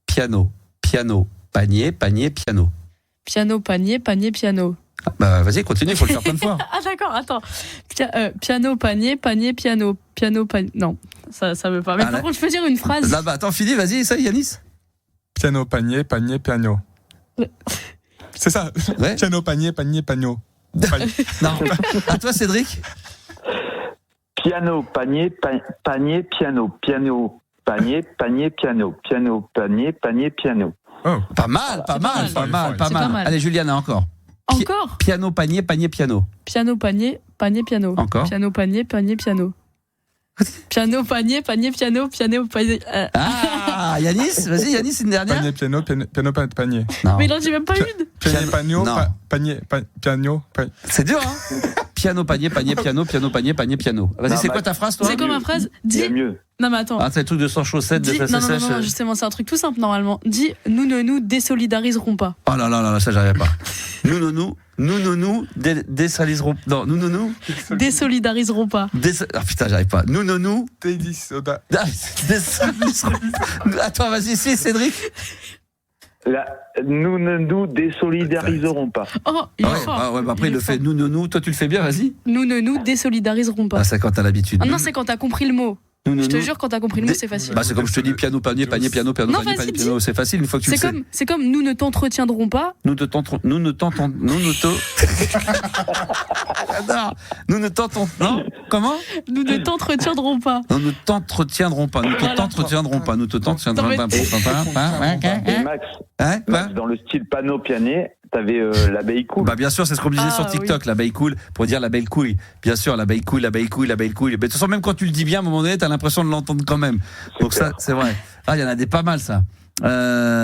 piano. Piano, panier, piano. Piano, panier, piano. Ah, bah vas-y, continue, il faut le faire plein de fois. Ah d'accord, attends. Piano, panier, piano. Piano, panier. Non, ça veut pas. Mais par contre, je peux dire une phrase. Là, attends, finis, vas-y, ça, Yanis. Piano, panier, piano. C'est ça. Ouais. Piano, panier, piano. Non. À toi, Cédric. Piano, panier, piano. Piano, panier, piano. Piano, panier, piano. Oh. Pas mal. Allez, Juliana, encore. Encore Piano, panier, piano. Piano, panier, piano. Encore. Piano, panier, piano. Piano, panier, piano, piano, panier. Ah, Ah, Yanis, vas-y, Yanis, une dernière. Panier, piano, piano, panier. Non. Mais il en dit même pas une. Panier, panier, piano. C'est dur, hein. Piano, panier, piano, panier, panier, piano. Vas-y, c'est quoi ta phrase, toi? C'est quoi ma phrase? Dis. Mieux. Non, mais attends. Ah, c'est le truc de sans chaussettes, de fesses sèches. Non, justement, c'est un truc tout simple, normalement. Dis, nous ne nous désolidariserons pas. Oh là là là, ça, j'arrive pas. Nous, désaliserons. Non, nous. Désolidariserons pas. Ah putain, j'arrive pas. Nous. Soda. Attends, vas-y, si, Cédric. Nous ne nous désolidariserons pas. Oh, il est fort. Ouais, bah après, il le fait. Nous. Toi, tu le fais bien, vas-y. Nous ne nous désolidariserons pas. Ah, c'est quand t'as l'habitude. Ah non, c'est quand t'as compris le mot. Je te jure, quand t'as compris le mot, c'est facile. Bah, c'est comme je te dis piano, panier, piano, Non, panier, piano. C'est facile une fois que tu le sais. C'est comme nous ne t'entretiendrons pas. Nous ne tentons. Non, comment? Nous ne t'entretiendrons pas. Nous ne t'entretiendrons pas. Nous te t'entretiendrons pas. Nous te t'entretiendrons pas. Et Max, dans le style panneau piané, t'avais l'abeille cool. Bah bien sûr, c'est ce qu'on me disait sur TikTok, l'abeille cool, pour dire l'abeille couille. Bien sûr, l'abeille couille. Mais de toute façon, même quand tu le dis bien, à un moment donné, t'as l'impression de l'entendre quand même. Donc ça, c'est vrai. Ah, il y en a des pas mal, ça.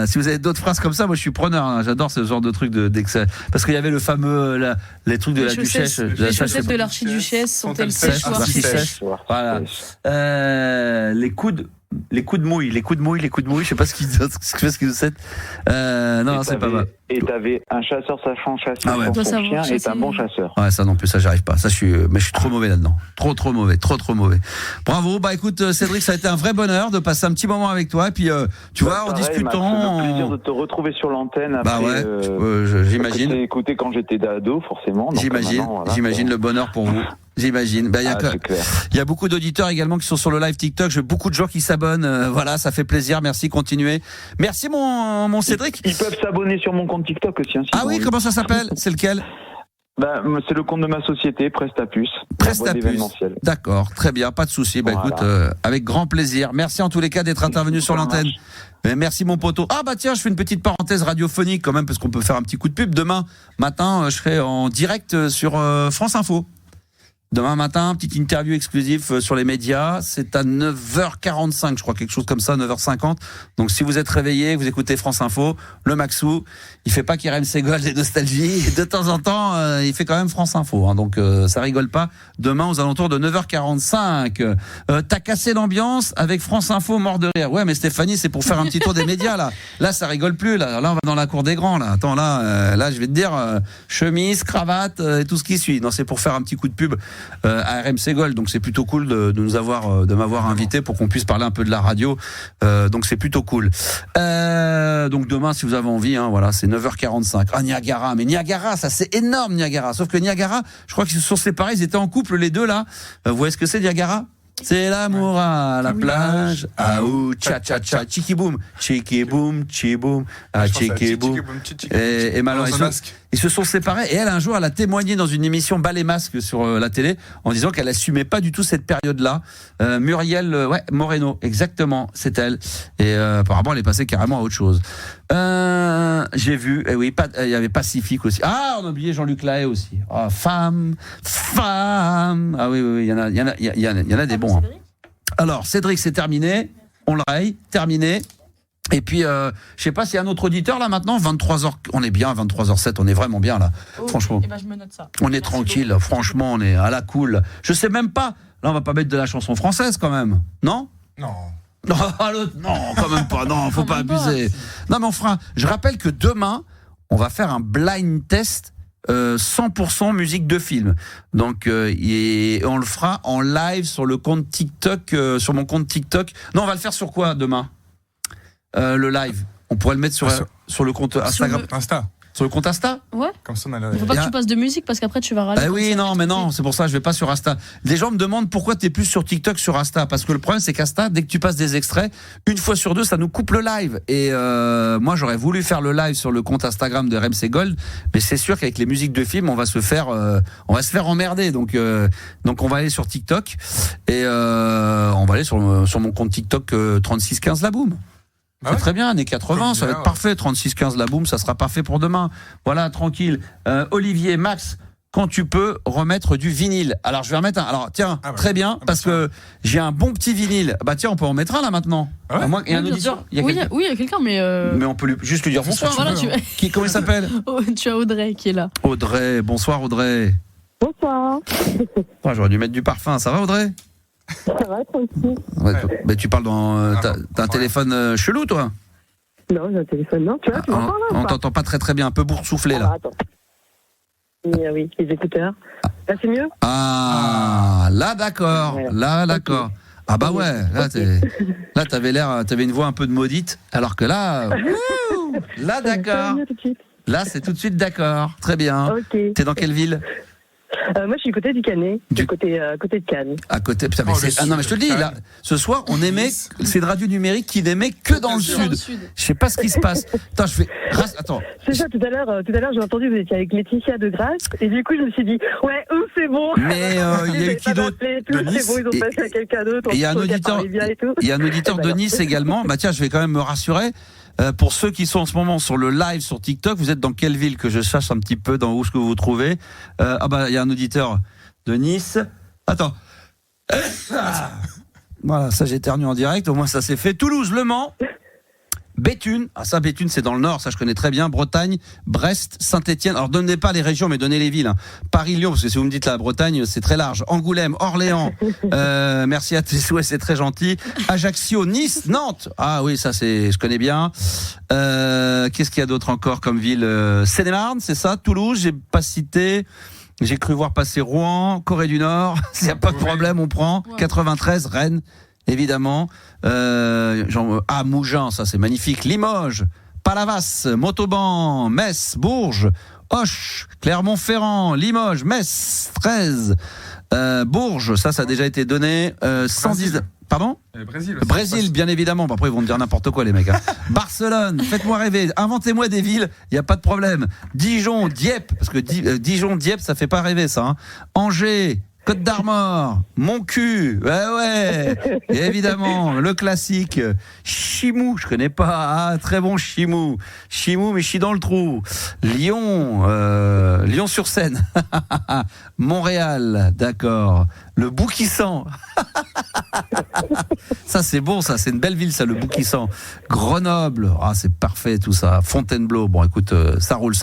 Si vous avez d'autres phrases comme ça, moi je suis preneur, hein. J'adore ce genre de trucs d'excès. Parce qu'il y avait le fameux les trucs de la duchesse. Les chaussettes de l'archiduchesse sont-elles sèches ou archi-sèches? Voilà. Les coups de mouille, je sais pas ce qu'ils nous cèdent. Non, c'est pas mal. Et t'avais un chasseur sachant chasser son chien et un bon chasseur. Ouais, ça non plus, ça j'arrive pas. Ça je suis trop mauvais là-dedans. Trop mauvais. Bravo. Bah écoute, Cédric, ça a été un vrai bonheur de passer un petit moment avec toi. Et puis tu vois, en discutant. C'est un plaisir de te retrouver sur l'antenne. Après, bah ouais, j'imagine. J'ai écouté quand j'étais ado, forcément. J'imagine le bonheur pour vous. J'imagine. Il y a beaucoup d'auditeurs également qui sont sur le live TikTok. J'ai beaucoup de gens qui s'abonnent. Voilà, ça fait plaisir. Merci, continuez. Merci mon Cédric. Ils peuvent s'abonner sur mon compte TikTok aussi. Hein, oui, comment ça s'appelle? C'est lequel? C'est le compte de ma société, Prestapus. D'accord, très bien, pas de souci. Bah écoute, avec grand plaisir. Merci en tous les cas d'être intervenu sur l'antenne. Merci mon poteau. Ah bah tiens, je fais une petite parenthèse radiophonique quand même parce qu'on peut faire un petit coup de pub. Demain matin, je serai en direct sur France Info. Demain matin, petite interview exclusive sur les médias. C'est à 9h45, je crois, quelque chose comme ça, 9h50. Donc, si vous êtes réveillé, vous écoutez France Info, le Maxou, il fait pas qu'RMC Gold et Nostalgie. De temps en temps, il fait quand même France Info. Hein, donc, ça rigole pas. Demain, aux alentours de 9h45. T'as cassé l'ambiance avec France Info, mort de rire. Ouais, mais Stéphanie, c'est pour faire un petit tour des médias, là. Là, ça rigole plus, là. Là, on va dans la cour des grands, là. Attends, là, je vais te dire, chemise, cravate, et tout ce qui suit. Non, c'est pour faire un petit coup de pub. À RMC Gold, donc c'est plutôt cool de m'avoir invité pour qu'on puisse parler un peu de la radio, donc c'est plutôt cool. Donc demain, si vous avez envie, hein, voilà, c'est 9h45. Ah, Niagara, mais Niagara, ça c'est énorme, Niagara. Sauf que Niagara, je crois qu'ils se sont séparés, ils étaient en couple les deux là. Vous voyez ce que c'est, Niagara? C'est l'amour à la plage. Ah ou cha cha cha chiki boom, chi boom, ah chiki boom. Et malheureusement ils se sont séparés et elle un jour elle a témoigné dans une émission Bal et Masque sur la télé en disant qu'elle assumait pas du tout cette période-là. Muriel Moreno, exactement, c'est elle. Et apparemment elle est passée carrément à autre chose. J'ai vu, il y avait Pacifique aussi. Ah, on a oublié Jean-Luc Lahaye aussi. Ah, femme. Ah oui, il y en a des bons. Hein. Alors, Cédric, c'est terminé. On le raye, terminé. Et puis, je sais pas s'il y a un autre auditeur là maintenant. 23h, on est bien, 23h07, on est vraiment bien là. Franchement. Et ben, je me note ça. On est tranquille, beaucoup. Franchement, on est à la cool. Je sais même pas. Là, on va pas mettre de la chanson française quand même, non? Non. Non, quand même pas. Non, faut pas abuser. Non, mais on fera. Je rappelle que demain, on va faire un blind test 100% musique de film. Donc, et on le fera en live sur le compte TikTok, sur mon compte TikTok. Non, on va le faire sur quoi demain? Le live. On pourrait le mettre sur le compte Instagram. Sur le compte Insta? Ouais. Comme ça, il faut pas que tu passes de musique parce qu'après tu vas râler. Oui, non, mais non, c'est pour ça que je vais pas sur Insta. Les gens me demandent pourquoi t'es plus sur TikTok sur Insta. Parce que le problème, c'est qu'Insta, dès que tu passes des extraits, une fois sur deux, ça nous coupe le live. Et moi, j'aurais voulu faire le live sur le compte Instagram de RMC Gold, mais c'est sûr qu'avec les musiques de films, on va se faire emmerder. Donc on va aller sur TikTok et on va aller sur mon compte TikTok 3615 la boum. C'est très bien, années 80, ça va être parfait. 36-15 la boum, ça sera parfait pour demain. Voilà, tranquille. Olivier, Max, quand tu peux remettre du vinyle. Alors je vais remettre un. Alors tiens, très bien, parce que j'ai un bon petit vinyle. Bah tiens, on peut en mettre un là maintenant. Ouais. Moi, il y a un auditeur. Oui, il y a quelqu'un, mais. Mais on peut juste lui dire bonsoir. Voilà, Comment il s'appelle? Tu as Audrey qui est là. Audrey, bonsoir Audrey. Bonsoir. J'aurais dû mettre du parfum. Ça va Audrey? Ça va, tranquille. Ouais. Mais tu parles dans. T'as un téléphone chelou toi? Non, j'ai un téléphone, non. Tu vois, tu m'entends là? On t'entend pas très bien, un peu boursouflé là. Attends. Oui, les écouteurs. Là, c'est mieux? Ah, là d'accord. Là d'accord. Ah bah ouais, là t'avais une voix un peu de maudite, alors que là, là d'accord. Là c'est tout de suite d'accord. Très bien. Okay. T'es dans quelle ville? Moi, je suis du côté du Canet, côté de Cannes. À côté, putain, mais non, mais je te le dis, là, ce soir, on émet, c'est de radio numérique qui n'émet que dans le sud. Je sais pas ce qui se passe. Attends, attends. C'est ça, tout à l'heure, j'ai entendu que vous étiez avec Laetitia de Grasse, et du coup, je me suis dit, ouais, c'est bon. Mais il y a eu qui d'autre? C'est bon, ils ont passé à quelqu'un d'autre. Il y a un auditeur de Nice également. Bah tiens, je vais quand même me rassurer. Pour ceux qui sont en ce moment sur le live sur TikTok, vous êtes dans quelle ville, que je sache un petit peu dans où ce que vous vous trouvez? Ah bah il y a un auditeur de Nice. Attends. Voilà, ça j'éternue en direct, au moins ça c'est fait. Toulouse, Le Mans, Béthune. Ah ça, Béthune c'est dans le nord, ça je connais très bien. Bretagne, Brest, Saint-Étienne. Alors donnez pas les régions, mais donnez les villes. Hein. Paris, Lyon, parce que si vous me dites la Bretagne, c'est très large. Angoulême, Orléans. Merci à tes souhaits, c'est très gentil. Ajaccio, Nice, Nantes. Ah oui, ça je connais bien. Qu'est-ce qu'il y a d'autre encore comme ville? Seine-et-Marne, c'est ça. Toulouse, j'ai pas cité. J'ai cru voir passer Rouen, Corée du Nord. S'il n'y a pas de problème, on prend. 93, Rennes. Évidemment, Mougins, ça c'est magnifique. Limoges, Palavas, Montauban, Metz, Bourges, Auch, Clermont-Ferrand, Limoges, Metz, 13, Bourges, ça a déjà été donné. 110. Pardon? Brésil, bien évidemment. Après, ils vont me dire n'importe quoi, les mecs. Hein. Barcelone, faites-moi rêver. Inventez-moi des villes, il n'y a pas de problème. Dijon, Dieppe, parce que Dijon, Dieppe, ça fait pas rêver, ça. Hein. Angers, Côte d'Armor, mon cul, ouais, et évidemment, le classique, Chimou, je connais pas, très bon Chimou, mais je suis dans le trou, Lyon, Lyon-sur-Seine, Montréal, d'accord, le Bouquissant, ça c'est bon, ça c'est une belle ville, ça, le Bouquissant, Grenoble, c'est parfait tout ça, Fontainebleau, bon écoute, ça roule.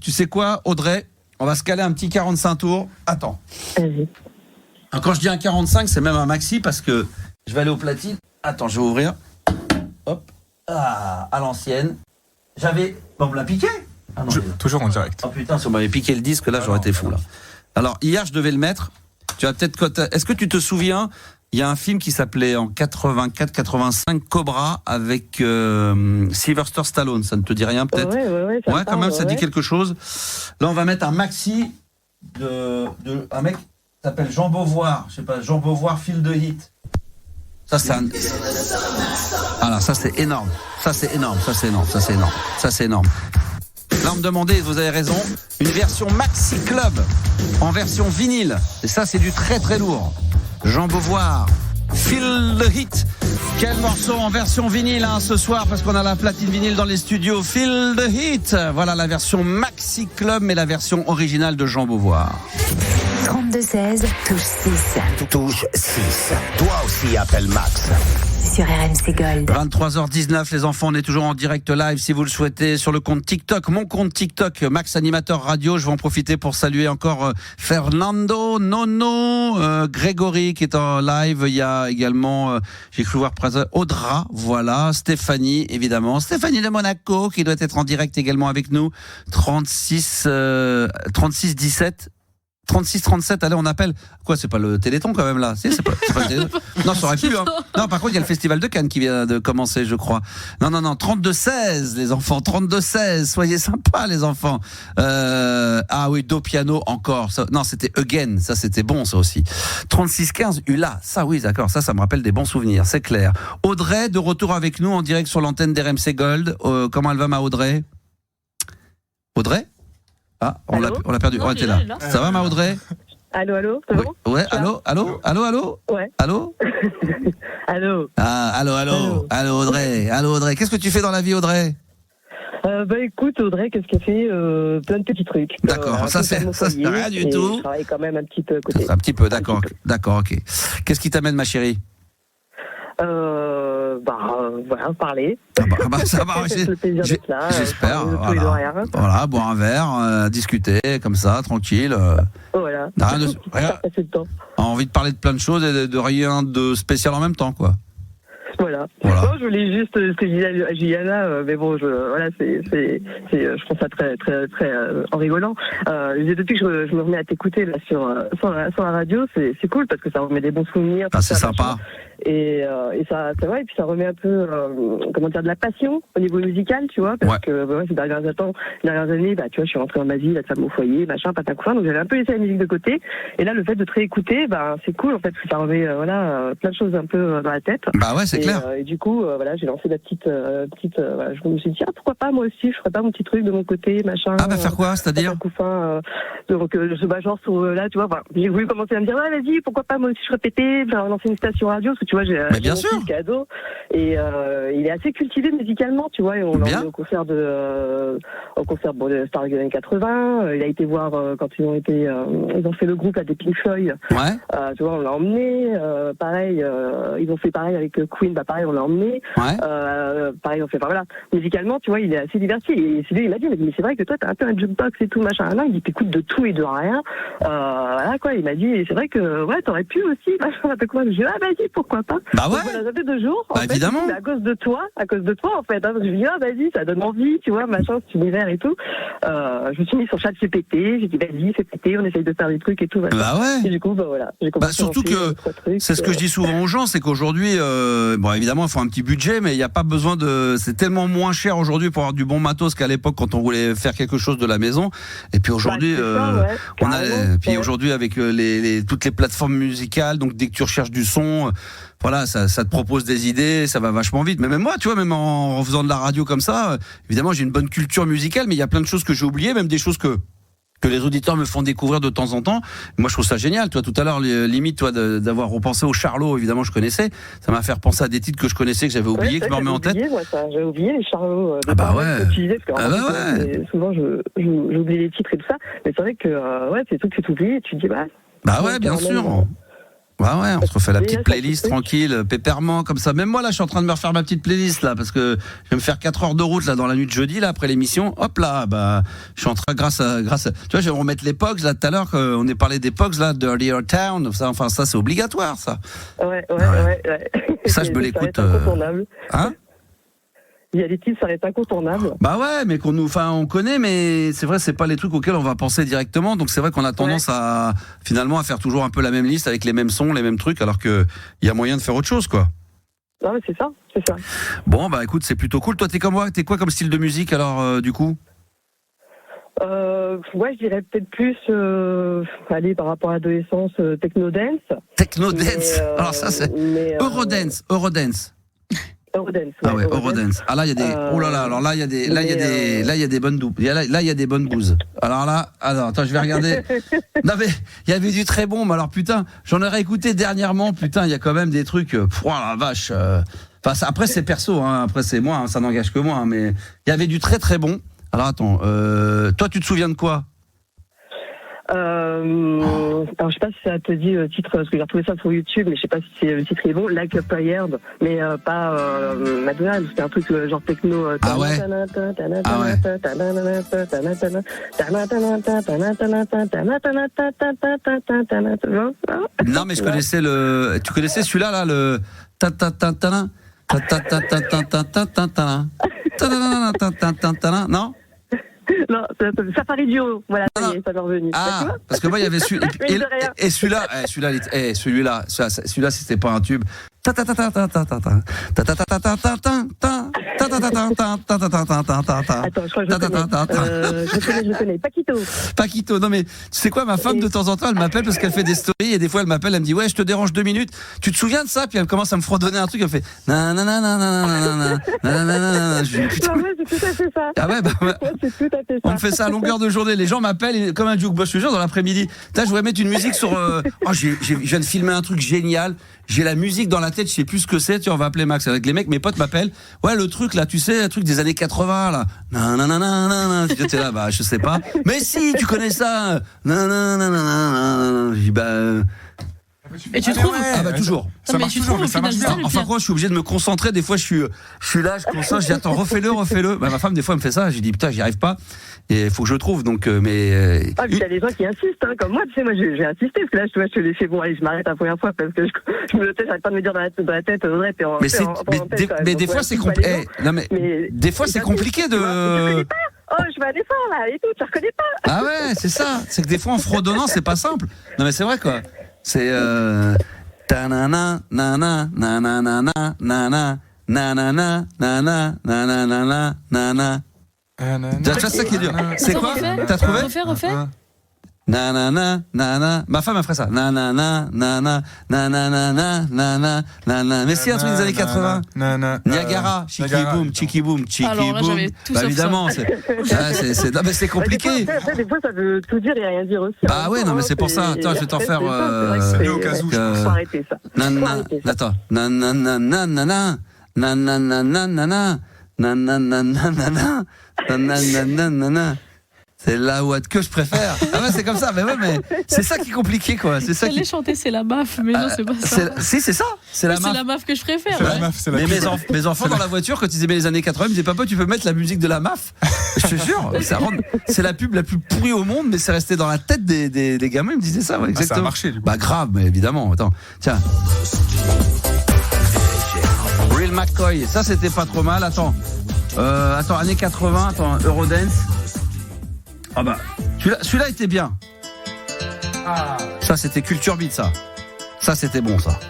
Tu sais quoi, Audrey? On va se caler un petit 45 tours. Attends. Alors, quand je dis un 45, c'est même un maxi parce que je vais aller aux platines. Attends, je vais ouvrir. Hop. À l'ancienne. On me l'a piqué. Toujours en direct. Oh putain, si on m'avait piqué le disque, là, j'aurais été fou, là. Alors, hier, je devais le mettre. Tu vas peut-être. Est-ce que tu te souviens? Il y a un film qui s'appelait en 84-85 Cobra avec Sylvester Stallone. Ça ne te dit rien peut-être? Ouais, quand même, ça dit quelque chose. Là, on va mettre un maxi de un mec qui s'appelle Jean Beauvoir. Je sais pas, Jean Beauvoir, Feel the Heat. Ça, c'est un... Ah là, ça c'est énorme. Ça c'est énorme. Là, on me demandait, vous avez raison, une version Maxi Club en version vinyle. Et ça, c'est du très très lourd. Jean Beauvoir, Feel the Heat. Quel morceau en version vinyle ce soir, parce qu'on a la platine vinyle dans les studios. Feel the Heat. Voilà la version Maxi Club, mais la version originale de Jean Beauvoir. 32-16, touche 6. Touche 6. Toi aussi, appelle Max. Sur RMC Gold. 23h19, les enfants, on est toujours en direct live si vous le souhaitez sur le compte TikTok, mon compte TikTok, Max Animateur Radio. Je vais en profiter pour saluer encore Fernando, Nono, Grégory qui est en live. Il y a également, j'ai cru voir Audra, voilà, Stéphanie évidemment, Stéphanie de Monaco qui doit être en direct également avec nous. 36 17. 36-37, allez, on appelle. Quoi, c'est pas le Téléthon quand même là? C'est pas le Téléthon. Non, ça aurait pu. Hein. Non, par contre, il y a le Festival de Cannes qui vient de commencer, je crois. Non, 32-16, les enfants. 32-16, soyez sympas, les enfants. Ah oui, Do Piano encore. Ça, non, c'était Again, ça c'était bon, ça aussi. 36-15, Ula. Ça, oui, d'accord, ça me rappelle des bons souvenirs, c'est clair. Audrey, de retour avec nous en direct sur l'antenne d'RMC Gold. Comment elle va, ma Audrey? Audrey? Ah, on l'a perdu. Non, t'es là. Ça va, ma Audrey? Allô, c'est bon? Ouais, allô? Ouais. Allô? Allô? Ah, allô, Audrey. Allô, Audrey. Qu'est-ce que tu fais dans la vie, Audrey? Écoute, Audrey, qu'est-ce qu'elle fait plein de petits trucs. D'accord, ça c'est rien du tout. Je travaille quand même un petit peu à côté. Un petit peu, d'accord, ok. Qu'est-ce qui t'amène, ma chérie? Voilà, parler. Ça va, j'espère. Voilà, boire un verre, discuter comme ça, tranquille. Voilà. Rien. Envie de parler de plein de choses et de rien de spécial en même temps, quoi. Voilà. Non, je voulais juste ce que je disais à Juliana, mais bon, je trouve ça très, très, très en rigolant. Depuis que je me remets à t'écouter là sur la radio, c'est cool parce que ça remet des bons souvenirs. C'est sympa. Et ça, c'est vrai, et puis ça remet un peu, de la passion au niveau musical, tu vois, parce que ces dernières années, tu vois, je suis rentrée en Asie, la femme au foyer, machin, patin, donc j'avais un peu laissé la musique de côté. Et là, le fait de te réécouter, c'est cool en fait, parce que ça remet, plein de choses un peu dans la tête. Bah ouais, c'est clair. Et du coup, j'ai lancé la petite, je me suis dit, pourquoi pas moi aussi, je ferais pas mon petit truc de mon côté, machin. Faire quoi, c'est-à-dire? Donc, genre là, tu vois, j'ai voulu commencer à me dire, vas-y, pourquoi pas moi aussi je répétais, lancer une station radio, parce que tu vois, j'ai un fils cadeau, et il est assez cultivé musicalement, tu vois, et on l'a emmené au concert de Star des années 80, il a été voir quand ils ont fait le groupe à des Pink Floyd, tu vois, on l'a emmené, pareil, ils ont fait pareil avec Queen, pareil, on l'a emmené, pareil, on fait, musicalement, tu vois, il est assez diversifié, et c'est lui, il m'a dit, mais c'est vrai que toi, t'as un peu un jukebox et tout, machin, là, il dit, t'écoutes de tout et de rien, voilà, quoi, il m'a dit, et c'est vrai que, t'aurais pu aussi, machin, un peu quoi, je dis, vas-y, pourquoi pas. Bah ouais. Donc, voilà, ça fait 2 jours. En fait, évidemment. C'est à cause de toi, en fait. Parce que je me dis, vas-y, ça donne envie, tu vois, machin, cet univers et tout. Je me suis mis sur ChatGPT, j'ai dit, vas-y, fais péter, on essaye de faire des trucs et tout. Machin. Bah ouais. Et du coup, voilà. Surtout que, c'est ce que je dis souvent aux gens, c'est qu'aujourd'hui, évidemment, il faut un petit budget, mais il n'y a pas besoin c'est tellement moins cher aujourd'hui pour avoir du bon matos qu'à l'époque quand on voulait faire quelque chose de la maison. Et puis aujourd'hui, aujourd'hui, avec toutes les plateformes musicales, donc dès que tu recherches du son, voilà, ça te propose des idées, ça va vachement vite. Mais même moi, tu vois, même en faisant de la radio comme ça, évidemment, j'ai une bonne culture musicale, mais il y a plein de choses que j'ai oubliées, même des choses que les auditeurs me font découvrir de temps en temps. Moi, je trouve ça génial. Toi, tout à l'heure, limite, toi, d'avoir repensé au Charlot, évidemment, je connaissais. Ça m'a fait repenser à des titres que je connaissais, que j'avais oubliés, que je me remets en tête. J'ai oublié les Charlots. Souvent, j'oublie les titres et tout ça. Mais c'est vrai que, c'est tout que tu t'oublies et tu te dis, bah ouais, bien sûr. Ouais, on se refait la petite playlist tranquille, pépèrement, comme ça. Même moi, là, je suis en train de me refaire ma petite playlist, là, parce que je vais me faire 4 heures de route, là, dans la nuit de jeudi, là, après l'émission. Hop là, je suis en train, grâce à, tu vois, je vais remettre les Pogs, là, tout à l'heure, on est parlé des Pogs, là, Dirty Old Town, ça, c'est obligatoire, ça. Ouais. Ça, je me l'écoute. Hein? Il y a des titres, ça reste incontournable. Bah ouais, mais on connaît, mais c'est vrai, c'est pas les trucs auxquels on va penser directement. Donc c'est vrai qu'on a tendance à faire toujours un peu la même liste avec les mêmes sons, les mêmes trucs, alors que il y a moyen de faire autre chose, quoi. Non, mais c'est ça. Bon, écoute, c'est plutôt cool. Toi, t'es comme moi, t'es quoi comme style de musique, alors, du coup? Je dirais peut-être plus, par rapport à l'adolescence, techno-dance. Techno-dance. Alors ça, c'est Eurodance. Eurodance. Eurodance. Ah là il y a des alors là il y a des bonnes bouses. Alors là, attends, je vais regarder. Non mais il y avait du très bon, mais alors putain, j'en aurais écouté dernièrement, putain, il y a quand même des trucs la vache. Après c'est perso après c'est moi, ça n'engage que moi, mais il y avait du très très bon. Alors attends, toi tu te souviens de quoi? Alors je sais pas si ça te dit le titre, parce que j'ai retrouvé ça sur YouTube, mais je sais pas si le titre est bon, Like a Tired, mais pas Madonna, c'était un truc genre techno. Ah ouais. Non mais je connaissais tu connaissais celui-là là, le non? Non, Safari Duo, voilà, ça y est, ça m'est revenu. Ah, parce que moi il y avait celui-là, et celui-là, c'était pas un tube. Attends, je crois que je connais. Paquito, non mais tu sais quoi, ma femme de temps en temps elle m'appelle parce qu'elle fait des stories et des fois elle m'appelle, elle me dit ouais je te dérange 2 minutes, tu te souviens de ça, puis elle commence à me fredonner un truc, elle fait nanana. C'est tout à fait ça. Ah ouais, on me fait ça à longueur de journée, les gens m'appellent comme un jukebox, je te jure, dans l'après-midi. Là je voudrais mettre une musique sur je viens de filmer un truc génial, j'ai la musique dans la tête, je sais plus ce que c'est. Tu vois, on va appeler Max. Avec les mecs, mes potes m'appellent. Ouais, le truc là, tu sais, le truc des années 80 là. Nananana. Tu es là, bah je sais pas. Mais si, tu connais ça. Nananana. Je dis bah. Et tu trouves? Ah bah toujours. Ça marche toujours, mais ça marche bien. Enfin quoi, je suis obligé de me concentrer. Des fois, je suis là, je concentre. Je dis attends, refais-le. Bah, ma femme des fois elle me fait ça. J'ai dit putain, j'y arrive pas. Et il faut que je le trouve. Donc mais. Ah, mais il y a des gens qui insistent, hein, comme moi. Tu sais, moi j'ai insisté parce que là, je te l'ai fait. Bon, allez, je m'arrête la première fois parce que je me notais, j'arrête pas de me dire dans la tête, Audrey, t'es en. Mais des fois c'est compliqué. Non mais des fois c'est compliqué de. Oh, je vais à l'effort là et tout. Tu reconnais pas? Ah ouais, c'est ça. C'est que des fois en fredonnant, c'est pas simple. Non mais c'est vrai quoi. C'est tanana nana nana nana nana nana nana nana nana. C'est ça qui est dur. C'est quoi? T'as trouvé? Refais. Nanana nana. Ma femme a fait ça. Nanana nana nana nana nana. Mais c'est un truc des années 80. Niagara, chiki boom. Bah évidemment, c'est compliqué. Des fois, ça veut tout dire et rien dire aussi. Bah ouais, non mais c'est pour ça. Attends, je vais t'en faire. C'est mieux au cas où. Faut arrêter ça. Attends. Nanana. C'est la ouate que je préfère. Ah ouais, c'est comme ça. Mais ouais, mais c'est ça qui est compliqué, quoi. C'est ça qui. chanter, c'est la MAF, mais non, c'est pas ça. Si, c'est ça. C'est la MAF. C'est la MAF que je préfère. C'est la MAF, c'est la mais mes enfants dans la voiture, quand ils aimaient les années 80, ils me disaient papa, tu peux mettre la musique de la MAF. Je te jure, c'est la pub la plus pourrie au monde, mais c'est resté dans la tête des gamins. Ils me disaient ça, ouais, exactement. Ça a marché. Bah grave, mais évidemment. Attends, tiens. Real McCoy, ça c'était pas trop mal. Attends, années 80, Eurodance. Ah bah, celui-là était bien. Ça c'était Culture Beat, ça. Ça c'était bon, ça.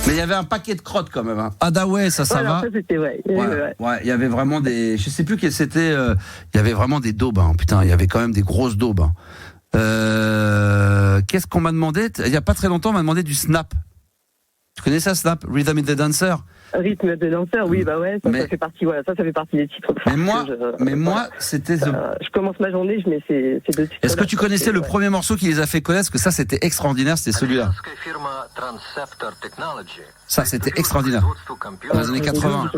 Mais il y avait un paquet de crottes quand même. Hein. Adaway, ça va. Ça c'était ouais, il y avait vraiment des. Je sais plus quel c'était. Il y avait vraiment des daubes. Hein. Putain, il y avait quand même des grosses daubes. Hein. Qu'est-ce qu'on m'a demandé? Il y a pas très longtemps, on m'a demandé du snap. Tu connais ça, snap? Rhythm is the Dancer. Rythme de danseur, oui, bah ouais, ça fait partie, voilà, ça fait partie des titres. Mais moi, c'était. Je commence ma journée, je mets ces deux titres. Est-ce que tu connaissais le premier morceau qui les a fait connaître? Parce que ça, c'était extraordinaire, c'était celui-là. Ça, c'était extraordinaire. Dans les années 80.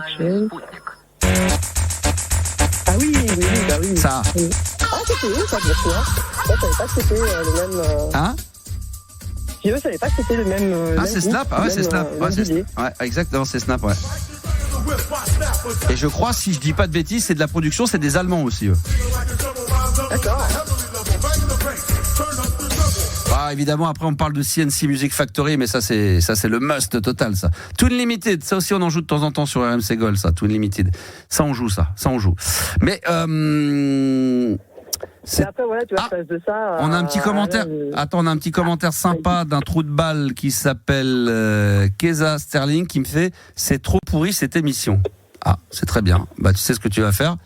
Ah oui, bah oui. Ça. Ah, c'était eux, ça, bien sûr. Je savais pas que c'était le même. Hein? Je savais pas que c'était le même. Ah, c'est Snap. Ah ouais, c'est Snap. Ouais, exactement, c'est Snap, ouais. Et je crois, si je dis pas de bêtises, c'est de la production, c'est des Allemands aussi. Eux. D'accord. Ah, évidemment, après on parle de CNC Music Factory, mais ça c'est le must total, ça. Toon Limited, ça aussi on en joue de temps en temps sur RMC Gold, ça. Toon Limited, ça on joue. Mais et après, voilà, tu vois, face de ça. On a un petit commentaire. Attends, on a un petit commentaire sympa d'un trou de balle qui s'appelle Keza Sterling qui me fait c'est trop pourri cette émission. Ah, c'est très bien. Bah, tu sais ce que tu vas faire.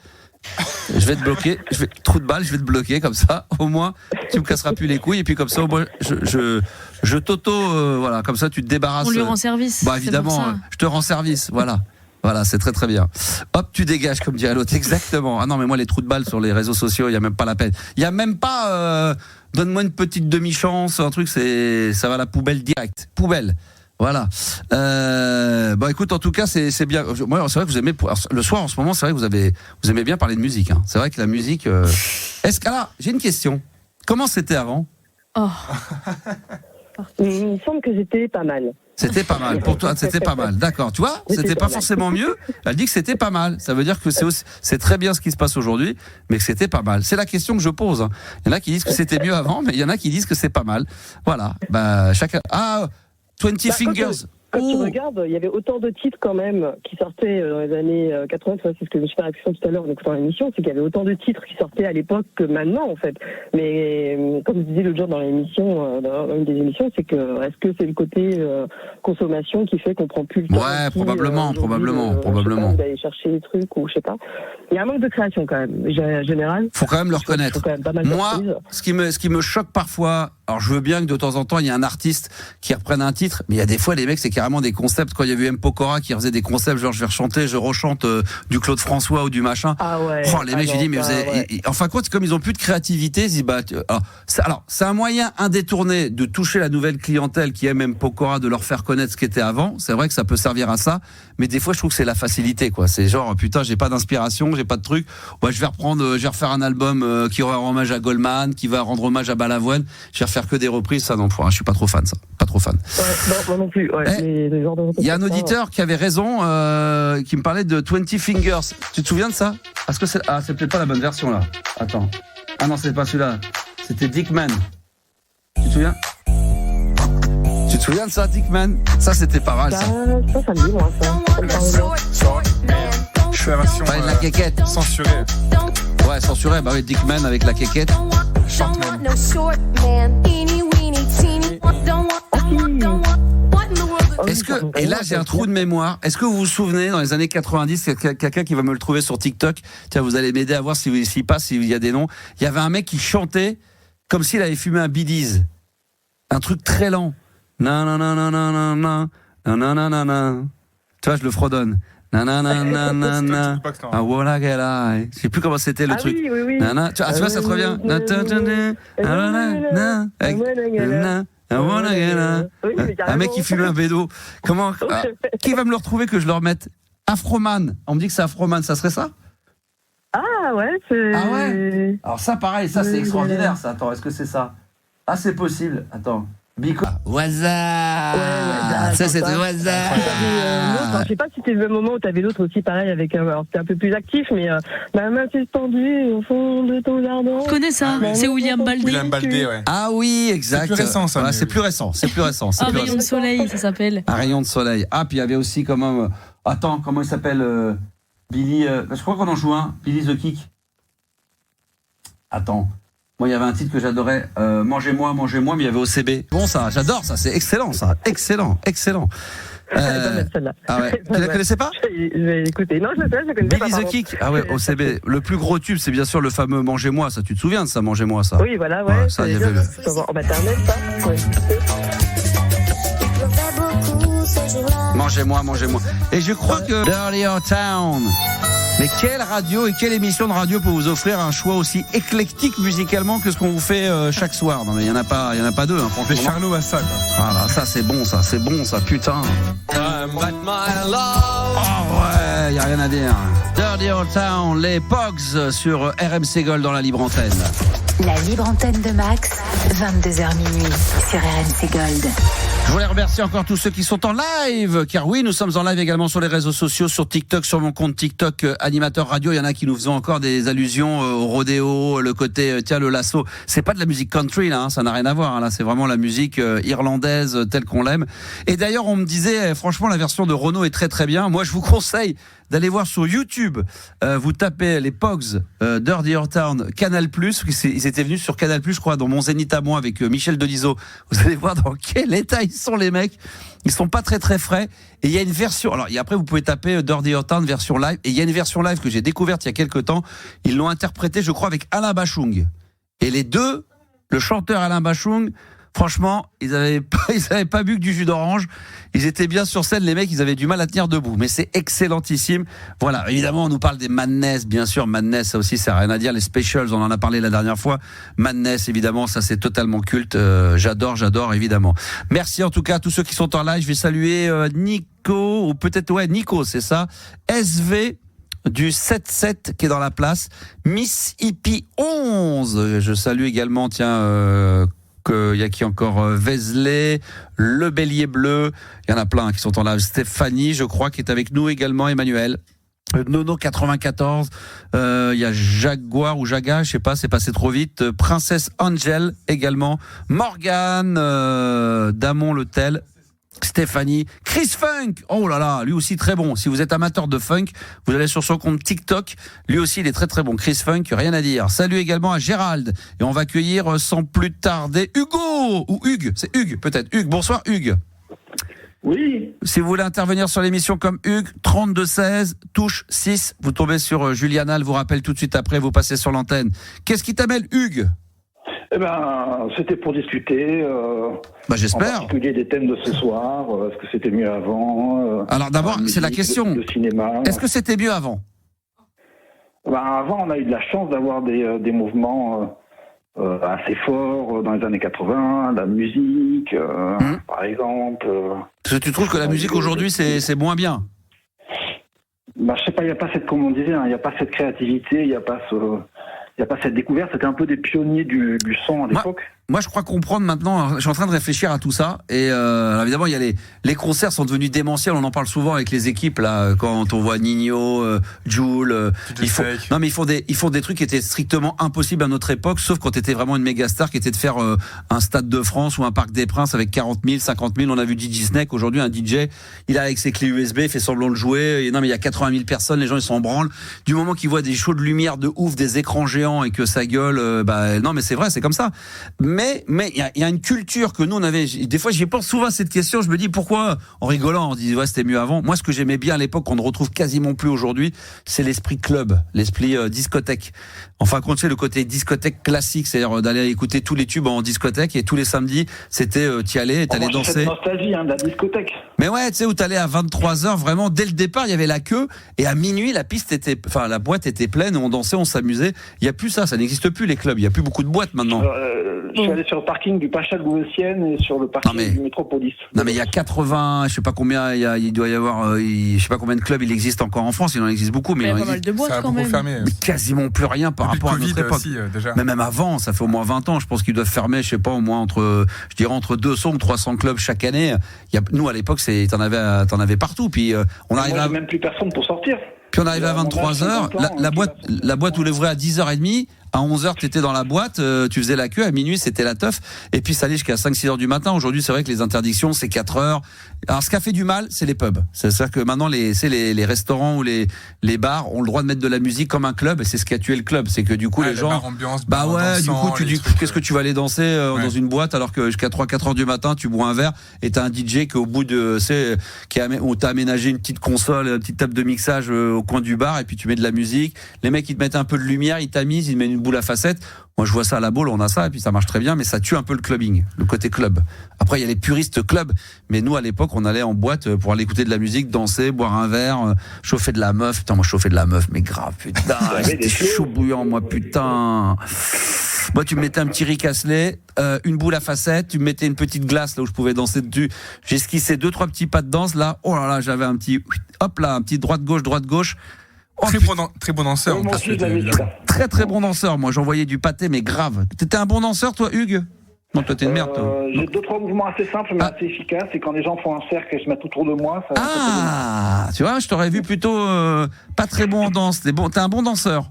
Je vais te bloquer. Trou de balle, je vais te bloquer comme ça. Au moins, tu me casseras plus les couilles et puis comme ça, au moins, je t'auto, voilà, comme ça, tu te débarrasses. On lui rend service. Bah évidemment, je te rends service. Voilà. Voilà, c'est très très bien. Hop, tu dégages, comme dirait l'autre. Exactement. Ah non, mais moi, les trous de balle sur les réseaux sociaux, il n'y a même pas la peine. Il n'y a même pas, donne-moi une petite demi-chance, un truc, ça va à la poubelle direct. Poubelle. Voilà. Bon, écoute, en tout cas, c'est bien. Moi, c'est vrai que vous aimez, le soir, en ce moment, c'est vrai que vous aimez bien parler de musique, hein. C'est vrai que la musique, est-ce que, alors, j'ai une question. Comment c'était avant? Oh. Il me semble que c'était pas mal. C'était pas mal. Pour toi, c'était pas mal. D'accord. Tu vois, c'était pas forcément mieux. Elle dit que c'était pas mal. Ça veut dire que c'est très bien ce qui se passe aujourd'hui, mais que c'était pas mal. C'est la question que je pose. Il y en a qui disent que c'était mieux avant, mais il y en a qui disent que c'est pas mal. Voilà. Bah, chacun. Ah, 20 Fingers. Quand tu regardes, il y avait autant de titres quand même qui sortaient dans les années 80, c'est ce que je me suis fait réflexion tout à l'heure en écoutant l'émission, c'est qu'il y avait autant de titres qui sortaient à l'époque que maintenant en fait. Mais comme je disais l'autre jour dans l'émission, dans une des émissions, c'est que est-ce que c'est le côté consommation qui fait qu'on prend plus le temps? Ouais, probablement. D'aller chercher des trucs ou je sais pas. Il y a un manque de création quand même, général. Faut quand même le reconnaître. Quand même pas mal moi, ce qui me choque parfois, alors je veux bien que de temps en temps il y a un artiste qui reprenne un titre, mais il y a des fois les mecs c'est carrément des concepts. Quand il y a eu M. Pokora qui faisait des concepts genre je vais rechanter, je rechante du Claude François ou du machin. Ah ouais. Les mecs, j'ai dit mais en fin de compte, comme ils ont plus de créativité, ils disent alors c'est un moyen indétourné de toucher la nouvelle clientèle qui aime M. Pokora, de leur faire connaître ce qui était avant. C'est vrai que ça peut servir à ça, mais des fois je trouve que c'est la facilité quoi. C'est genre putain j'ai pas d'inspiration, j'ai pas de truc. Je vais refaire un album qui rend hommage à Goldman, qui va rendre hommage à Balavoine. Je vais refaire que des reprises, ça non, je suis pas trop fan, ça. Pas trop fan. Non, moi non plus. Il y a un auditeur qui avait raison, qui me parlait de 20 Fingers. Tu te souviens de ça? Est-ce que c'est peut-être pas la bonne version là. Attends. Ah non, c'est pas celui-là. C'était Dickman. Tu te souviens? Tu te souviens de ça, Dickman? Ça, c'était pas mal, ça. Ça me dit, moi, ça. Je fais la version. Pas de la quéquette. Censurée. Ouais, censurée. Bah oui, Dickman avec la quéquette. Est-ce que, et là j'ai un trou de mémoire, est-ce que vous vous souvenez dans les années 90, c'est quelqu'un qui va me le trouver sur TikTok, tiens vous allez m'aider à voir s'il passe, s'il y a des noms, il y avait un mec qui chantait comme s'il avait fumé un Bee Gees, un truc très lent, nananananana, nanananana, tu vois je le fredonne, nanananana, I wanna get high, je sais plus comment c'était le truc, oui. Tu vois ça te revient, un mec qui fume un bédo. Comment qui va me le retrouver que je le remette? Afroman. On me dit que c'est Afroman, ça serait ça? Ah ouais, c'est. Ah ouais. Alors ça pareil, ça c'est extraordinaire ça. Attends, est-ce que c'est ça? Ah c'est possible. Attends. Bico. Waza. Ça c'était Waza. Je sais pas si c'était le moment où t'avais l'autre aussi pareil avec alors c'était un peu plus actif mais ma main s'est tendue au fond de ton jardin. Je connais ça, c'est William Baldé. William Baldé, ouais. Ah oui, exact. C'est plus récent ça. C'est plus récent, Un rayon de soleil, ça s'appelle. Un rayon de soleil. Ah puis il y avait aussi comment comment il s'appelle Billy je crois qu'on en joue un, Billy the Kick. Attends. Moi, il y avait un titre que j'adorais, Mangez-moi, mais il y avait OCB. Bon, ça, j'adore ça, c'est excellent, ça. Excellent. Ah ouais. Tu la connaissais pas? Je vais écouter. Non, je connais Billy pas. the Kick. Ah ouais, OCB. Le plus gros tube, c'est bien sûr le fameux Mangez-moi, ça. Tu te souviens de ça, Mangez-moi, ça? Oui, voilà, ouais. Ça, il y avait en maternelle, ça. Ouais. Mangez-moi. Et je crois que Dirty Old Town. Mais quelle radio et quelle émission de radio peut vous offrir un choix aussi éclectique musicalement que ce qu'on vous fait chaque soir? Non mais il y en a pas deux. Hein, on fait Charlot à ça. Quoi. Voilà, ça c'est bon, putain. Oh ouais, y a rien à dire. Dirty Old Town, les Pogs sur RMC Gold dans la libre antenne. La libre antenne de Max, 22h minuit sur RMC Gold. Je voulais remercier encore tous ceux qui sont en live, car oui, nous sommes en live également sur les réseaux sociaux, sur TikTok, sur mon compte TikTok Animateur Radio. Il y en a qui nous font encore des allusions au rodéo, le côté tiens le lasso. C'est pas de la musique country là, hein, ça n'a rien à voir. Hein, là, c'est vraiment la musique irlandaise telle qu'on l'aime. Et d'ailleurs, on me disait, franchement, la version de Renaud est très très bien. Moi, je vous conseille d'aller voir sur YouTube. Vous tapez les Pogs, Dirty Old Town, Canal+. Ils étaient venus sur Canal+, je crois, dans mon Zénith à moi avec Michel Denisot. Vous allez voir dans quel état ils sont les mecs. Ils sont pas très très frais. Et il y a une version. Alors, et après, vous pouvez taper Dirty Old Town version live. Et il y a une version live que j'ai découverte il y a quelques temps. Ils l'ont interprétée, je crois, avec Alain Bachung. Et les deux, le chanteur Alain Bachung, franchement, ils avaient pas bu que du jus d'orange. Ils étaient bien sur scène, les mecs, ils avaient du mal à tenir debout. Mais c'est excellentissime. Voilà, évidemment, on nous parle des Madness, bien sûr. Madness, ça aussi, ça n'a rien à dire. Les Specials, on en a parlé la dernière fois. Madness, évidemment, ça c'est totalement culte. J'adore, évidemment. Merci en tout cas à tous ceux qui sont en live. Je vais saluer Nico, ou peut-être, Nico, c'est ça. SV du 7-7 qui est dans la place. Miss Hippie 11. Je salue également, il y a qui encore Vézelay, le Bélier Bleu, il y en a plein qui sont en live. Stéphanie, je crois, qui est avec nous également, Emmanuel. Nono 94, il y a Jaguar ou Jaga, je sais pas, c'est passé trop vite. Princesse Angel également, Morgane, Damon Letel, Stéphanie, Chris Funk, oh là là, lui aussi très bon. Si vous êtes amateur de funk, vous allez sur son compte TikTok, lui aussi il est très très bon. Chris Funk, rien à dire. Salut également à Gérald. Et on va accueillir sans plus tarder Hugo, ou Hugues, c'est Hugues peut-être. Hugues, bonsoir Hugues. Oui. Si vous voulez intervenir sur l'émission comme Hugues, 3216, touche 6, vous tombez sur Juliana, elle vous rappelle tout de suite après, vous passez sur l'antenne. Qu'est-ce qui t'amène Hugues ? Eh ben, c'était pour discuter. J'espère. En particulier des thèmes de ce soir. Est-ce que c'était mieux avant Alors d'abord, c'est la question. Le cinéma. Est-ce que c'était mieux avant? Avant, on a eu de la chance d'avoir des mouvements assez forts dans les années 80, la musique, par exemple. Parce que tu trouves que la musique aujourd'hui, c'est moins bien? Je sais pas, il n'y a pas cette, comme on disait, il n'y a pas cette créativité, il n'y a pas cette découverte. C'était un peu des pionniers du son à l'époque. Moi, je crois comprendre maintenant. Je suis en train de réfléchir à tout ça. Et évidemment, il y a les concerts sont devenus démentiels. On en parle souvent avec les équipes là, quand on voit Nino, Jul. Ils font des trucs qui étaient strictement impossibles à notre époque, sauf quand t'étais vraiment une méga star, qui était de faire un Stade de France ou un Parc des Princes avec 40 000, 50 000. On a vu DJ Snake. Aujourd'hui, un DJ, il a avec ses clés USB, fait semblant de jouer. Et non, mais il y a 80 000 personnes. Les gens, ils sont en branle. Du moment qu'ils voient des shows de lumière de ouf, des écrans géants et que ça gueule, non, mais c'est vrai, c'est comme ça. Mais il y a une culture que nous on avait. Des fois, j'y pense souvent à cette question. Je me dis pourquoi, en rigolant, on dit ouais c'était mieux avant. Moi, ce que j'aimais bien à l'époque, qu'on ne retrouve quasiment plus aujourd'hui, c'est l'esprit club, l'esprit discothèque. Enfin, quand tu sais le côté discothèque classique, c'est-à-dire d'aller écouter tous les tubes en discothèque et tous les samedis, c'était t'y allais, t'allais danser. C'est nostalgie de la discothèque. Mais ouais, tu sais où t'allais à 23h, vraiment dès le départ, il y avait la queue et à minuit la boîte était pleine et on dansait, on s'amusait. Il y a plus ça n'existe plus les clubs. Il y a plus beaucoup de boîtes maintenant. Je suis allé sur le parking du Pacha Gouessienne et sur le parking du Métropolis. Non mais il y a 80, je sais pas combien, il doit y avoir, je sais pas combien de clubs il existe encore en France. Il en existe beaucoup, mais il y a pas mal de boîtes quand même. Fermé. Mais quasiment plus rien par rapport à notre époque. Aussi, déjà. Mais même avant, ça fait au moins 20 ans. Je pense qu'ils doivent fermer, je sais pas, au moins entre 200 ou 300 clubs chaque année. Nous à l'époque, t'en avais partout. Puis on arrive à même plus personne pour sortir. Puis on arrivait à 23h, la boîte ouvrait à 10h30, à 11h t'étais dans la boîte, tu faisais la queue, à minuit c'était la teuf, et puis ça allait jusqu'à 5-6h du matin. Aujourd'hui c'est vrai que les interdictions c'est 4h. Alors ce qui a fait du mal, c'est les pubs. C'est-à-dire que maintenant les restaurants ou les bars ont le droit de mettre de la musique comme un club, et c'est ce qui a tué le club. C'est que du coup les gens... du coup tu dis qu'est-ce que tu vas aller danser dans une boîte alors que jusqu'à 3-4h du matin tu bois un verre et t'as un DJ qui au bout de... où t'as aménagé une petite console, une petite table de mixage au coin du bar et puis tu mets de la musique. Les mecs ils te mettent un peu de lumière, ils tamisent, ils te mettent une boule à facettes. Moi je vois ça à la Baule, on a ça et puis ça marche très bien, mais ça tue un peu le clubbing, le côté club. Après il y a les puristes club, mais nous à l'époque on allait en boîte pour aller écouter de la musique, danser, boire un verre, chauffer de la meuf. Putain moi je chauffais de la meuf, mais grave putain, c'était chaud bouillant moi putain. Moi tu me mettais un petit riz casselé, une boule à facettes, tu me mettais une petite glace là où je pouvais danser dessus. J'ai esquissé 2-3 petits pas de danse là. Oh là là, j'avais un petit un petit droite gauche. Oh, très bon danseur. Très très bon danseur. Moi j'envoyais du pâté mais grave. T'étais un bon danseur toi Hugues? Non, toi t'es une merde toi. J'ai 2-3 mouvements assez simples mais assez efficaces, et quand les gens font un cercle et se mettent autour de moi, ça tu vois, je t'aurais vu plutôt pas très bon en danse. T'es un bon danseur.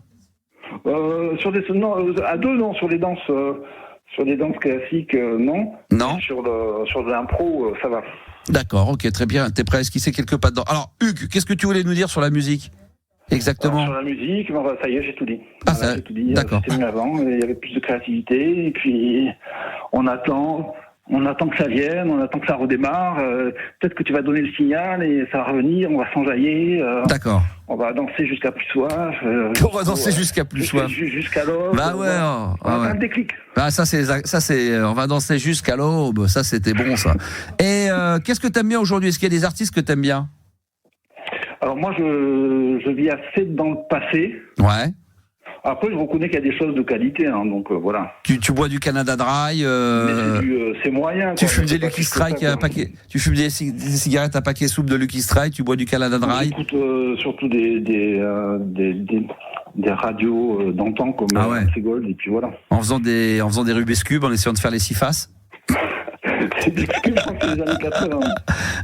À deux non, sur les danses classiques non. Sur de l'impro ça va. D'accord, ok, très bien. T'es prêt à esquisser quelques pas dedans. Alors Hugues, qu'est-ce que tu voulais nous dire sur la musique? Exactement. Sur la musique, ça y est, j'ai tout dit. J'ai tout dit. D'accord. C'était mieux avant, il y avait plus de créativité, et puis on attend que ça vienne, on attend que ça redémarre. Peut-être que tu vas donner le signal et ça va revenir, on va s'enjailler. D'accord. On va danser jusqu'à plus soif. On va danser jusqu'à plus soif. Jusqu'à l'aube. Bah ouais. On va faire un déclic. Bah ça c'est, on va danser jusqu'à l'aube. Ça c'était bon ça. Et qu'est-ce que t'aimes bien aujourd'hui? Est-ce qu'il y a des artistes que t'aimes bien? Alors moi je vis assez dans le passé. Ouais. Après, je reconnais qu'il y a des choses de qualité, donc voilà. Tu bois du Canada Dry. C'est moyen. Tu fumes des Lucky Strike à paquet. Tu fumes des cigarettes à paquet soupe de Lucky Strike. Tu bois du Canada Dry. J'écoute surtout des radios d'antan comme MC Gold, et puis voilà. En faisant des Rubik's Cube, en essayant de faire les 6 faces. C'est des cubes, c'est les années 80.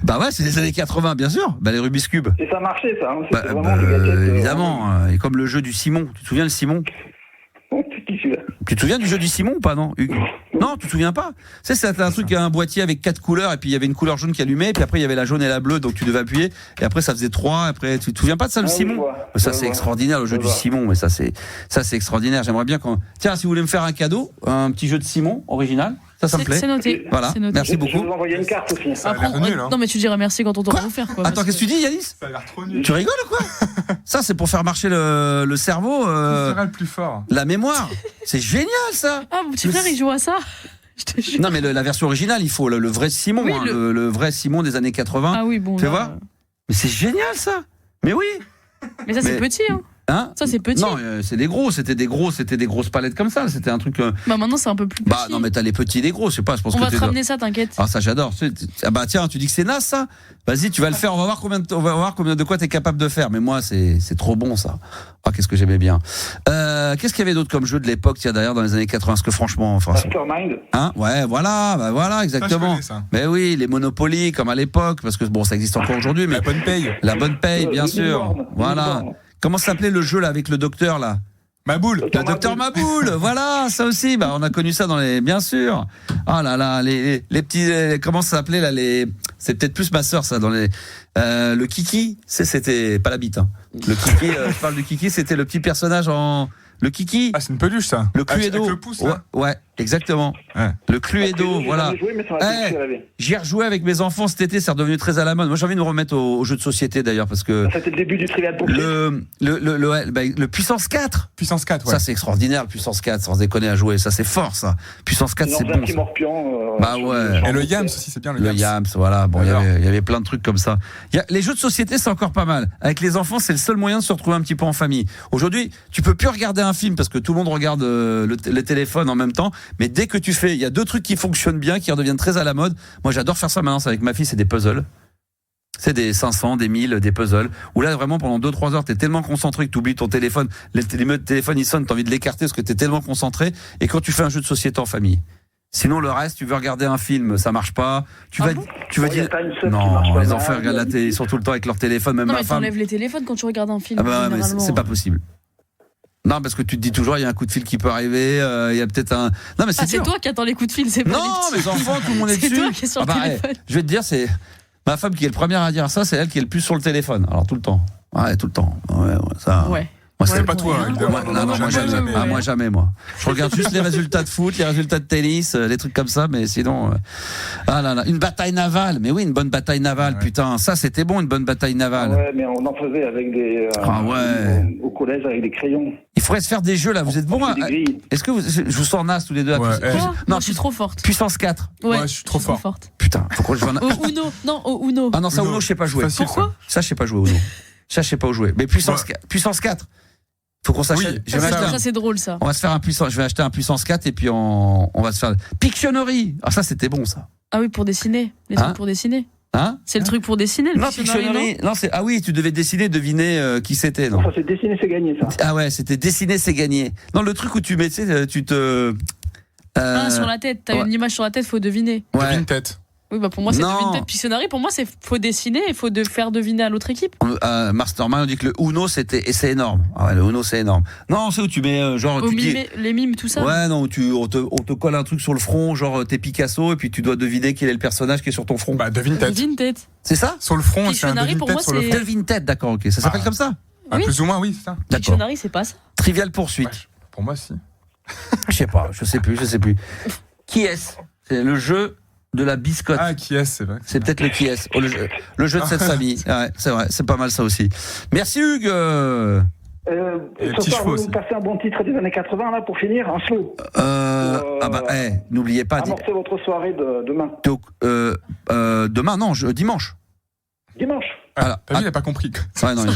Bah ouais, c'est les années 80, bien sûr. Bah les Rubik's Cube. Et ça marchait, ça. C'était vraiment des gadgets. Évidemment. Et comme le jeu du Simon. Tu te souviens le Simon? Tu te souviens du jeu du Simon ou pas, non, Hugues? Non, tu te souviens pas? C'était un truc, un boîtier avec 4 couleurs, et puis il y avait une couleur jaune qui allumait, et puis après il y avait la jaune et la bleue, donc tu devais appuyer, et après ça faisait 3, après tu te souviens pas de ça, le Simon? Ça c'est extraordinaire, le jeu du Simon, mais ça c'est extraordinaire. J'aimerais bien tiens, si vous voulez me faire un cadeau, un petit jeu de Simon original. Ça me plaît. C'est noté. Voilà. C'est noté. Merci beaucoup. Je vais vous envoyer une carte aussi. Non, mais tu diras merci quand on t'aura offert. Attends, qu'est-ce que tu dis, Yanis? Ça a l'air trop nul. Tu rigoles ou quoi? Ça, c'est pour faire marcher le cerveau. Qui sera le plus fort? La mémoire. C'est génial ça. Ah, mon petit frère, il joue à ça. Je te jure. Non, mais la version originale, il faut le vrai Simon, Oui, le vrai Simon des années 80. Ah oui, bon. Tu vois ? Mais c'est génial ça. Mais oui. Mais ça, c'est petit, hein. Hein ? Ça, c'est petit. Non, c'était des grosses palettes comme ça. C'était un truc. Bah maintenant, c'est un peu plus petit. Bah non, mais t'as les petits et les gros. Je sais pas. Je pense on que va te ramener ça, t'inquiète. Ah ça, j'adore. Ah bah tiens, tu dis que c'est naze ça. Vas-y, tu vas le faire. On va voir combien de quoi t'es capable de faire. Mais moi, c'est trop bon ça. Ah, qu'est-ce que j'aimais bien. Qu'est-ce qu'il y avait d'autre comme jeu de l'époque, tiens, d'ailleurs, dans les années 80, parce que franchement, Mastermind. Hein, ouais, voilà, exactement. Ça. Mais oui, les Monopoly comme à l'époque, parce que bon, ça existe encore aujourd'hui. Mais la bonne paye, bien sûr. Voilà. Comment s'appelait le jeu là avec le docteur là ? Maboule. Le docteur Maboule, voilà, ça aussi. Bah, on a connu ça dans les, bien sûr. Ah là là, les petits, comment ça s'appelait là c'est peut-être plus ma sœur ça dans les, le Kiki, c'était pas la bite. Hein. Le Kiki, je parle du Kiki, c'était le petit personnage le Kiki. Ah, c'est une peluche ça. Le Cluedo. Avec le pouce, là. Ouais, exactement. Ouais. Le Cluedo, voilà. J'y ai rejoué avec mes enfants cet été, c'est redevenu très à la mode. Moi, j'ai envie de me remettre aux jeux de société d'ailleurs parce que. C'était le début du Trivial Poursuite. Le Puissance 4. Puissance 4, ouais. Ça, c'est extraordinaire, le Puissance 4, sans déconner à jouer. Ça, c'est fort, ça. Puissance 4, c'est bon. Bah ouais. Et le Yams aussi, c'est bien le Yams. Le Yams, voilà. Bon, il y avait plein de trucs comme ça. Les jeux de société, c'est encore pas mal. Avec les enfants, c'est le seul moyen de se retrouver un petit peu en famille. Aujourd'hui, tu peux plus regarder un film parce que tout le monde regarde le téléphone en même temps. Mais dès que il y a 2 trucs qui fonctionnent bien, qui redeviennent très à la mode. Moi, j'adore faire ça maintenant. Avec ma fille, c'est des puzzles. C'est des 500, des 1000, des puzzles. Où là, vraiment, pendant 2-3 heures, t'es tellement concentré que t'oublies ton téléphone. Le téléphone, il sonne, t'as envie de l'écarter parce que t'es tellement concentré. Et quand tu fais un jeu de société en famille. Sinon, le reste, tu veux regarder un film, ça marche pas. Tu veux dire. Non, les enfants regardent la télé, ils sont tout le temps avec leur téléphone, même non, ma mais femme. t'enlèves les téléphones quand tu regardes un film. Ah bah, mais c'est pas possible. Non, parce que tu te dis toujours, il y a un coup de fil qui peut arriver, il y a peut-être un. Non, mais c'est toi qui attends les coups de fil, c'est pas non, les petits. mes enfants, tout le monde est dessus. C'est toi qui es sur le téléphone. Je vais te dire, c'est ma femme qui est le première à dire ça, c'est elle qui est le plus sur le téléphone. Alors tout le temps. Ouais, tout le temps. Ouais, ça. Ouais. Moi, c'est pas toi, évidemment. Moi jamais. Moi jamais, moi. Je regarde juste les résultats de foot, les résultats de tennis, les trucs comme ça, mais sinon. Ah là là, une bataille navale. Mais oui, une bonne bataille navale, ouais. Putain, ça c'était bon, une bonne bataille navale. Ouais, mais on en faisait avec des. Au collège avec des crayons. Il faudrait se faire des jeux là. Vous êtes bons. Est-ce que je vous sens naze tous les deux? Non, je suis trop forte. Puissance 4. Ouais, je suis trop forte. Putain, faut que je joue. Au Uno, non, au Uno. Ah non, ça Uno, je sais pas jouer. Pourquoi? Ça, je sais pas jouer au Uno. Ça, je sais pas jouer. Mais puissance 4. Faut qu'on s'achète. Oui, ça c'est drôle ça. On va se faire je vais acheter un puissance 4 et puis on va se faire Pictionary. Ah ça c'était bon ça. Ah oui, pour dessiner, les trucs pour dessiner. Hein? C'est le truc pour dessiner le Pictionary. Non, c'est oui, tu devais dessiner, deviner qui c'était, non. Ça c'est dessiner c'est gagner ça. Ah ouais, c'était dessiner c'est gagner. Non, le truc où tu mets sur la tête, t'as une image sur la tête, faut deviner. Ouais. Une tête. Oui, bah pour moi c'est devine tête. Pictionary, pour moi c'est faut dessiner et faut faire deviner à l'autre équipe. Mastermind, on dit que le Uno c'est énorme. Ah ouais, le Uno c'est énorme. Non, c'est où tu mets genre les mimes tout ça. Ouais, non, on te colle un truc sur le front, genre t'es Picasso et puis tu dois deviner quel est le personnage qui est sur ton front. Bah devine tête. Devine tête. C'est ça? Sur le front, c'est un devine pour moi, tête sur le front. Devine tête, d'accord, OK. Ça s'appelle comme ça? Oui. Plus ou moins, oui, c'est ça. Pictionary, c'est pas ça. Trivial Poursuite. Ouais, pour moi si. Je sais pas, je sais plus. Qui est-ce? C'est le jeu de la biscotte. Ah, qui est-ce, c'est vrai. C'est peut-être le qui est-ce. Le jeu de cette famille. Ouais, c'est vrai, c'est pas mal ça aussi. Merci Hugues. Ce soir, vous passez un bon titre des années 80 là pour finir, un slow. N'oubliez pas. Amorcer votre soirée de demain. Demain, non, dimanche. Dimanche. Ah, t'as vu, il n'a pas compris. Ouais, non, je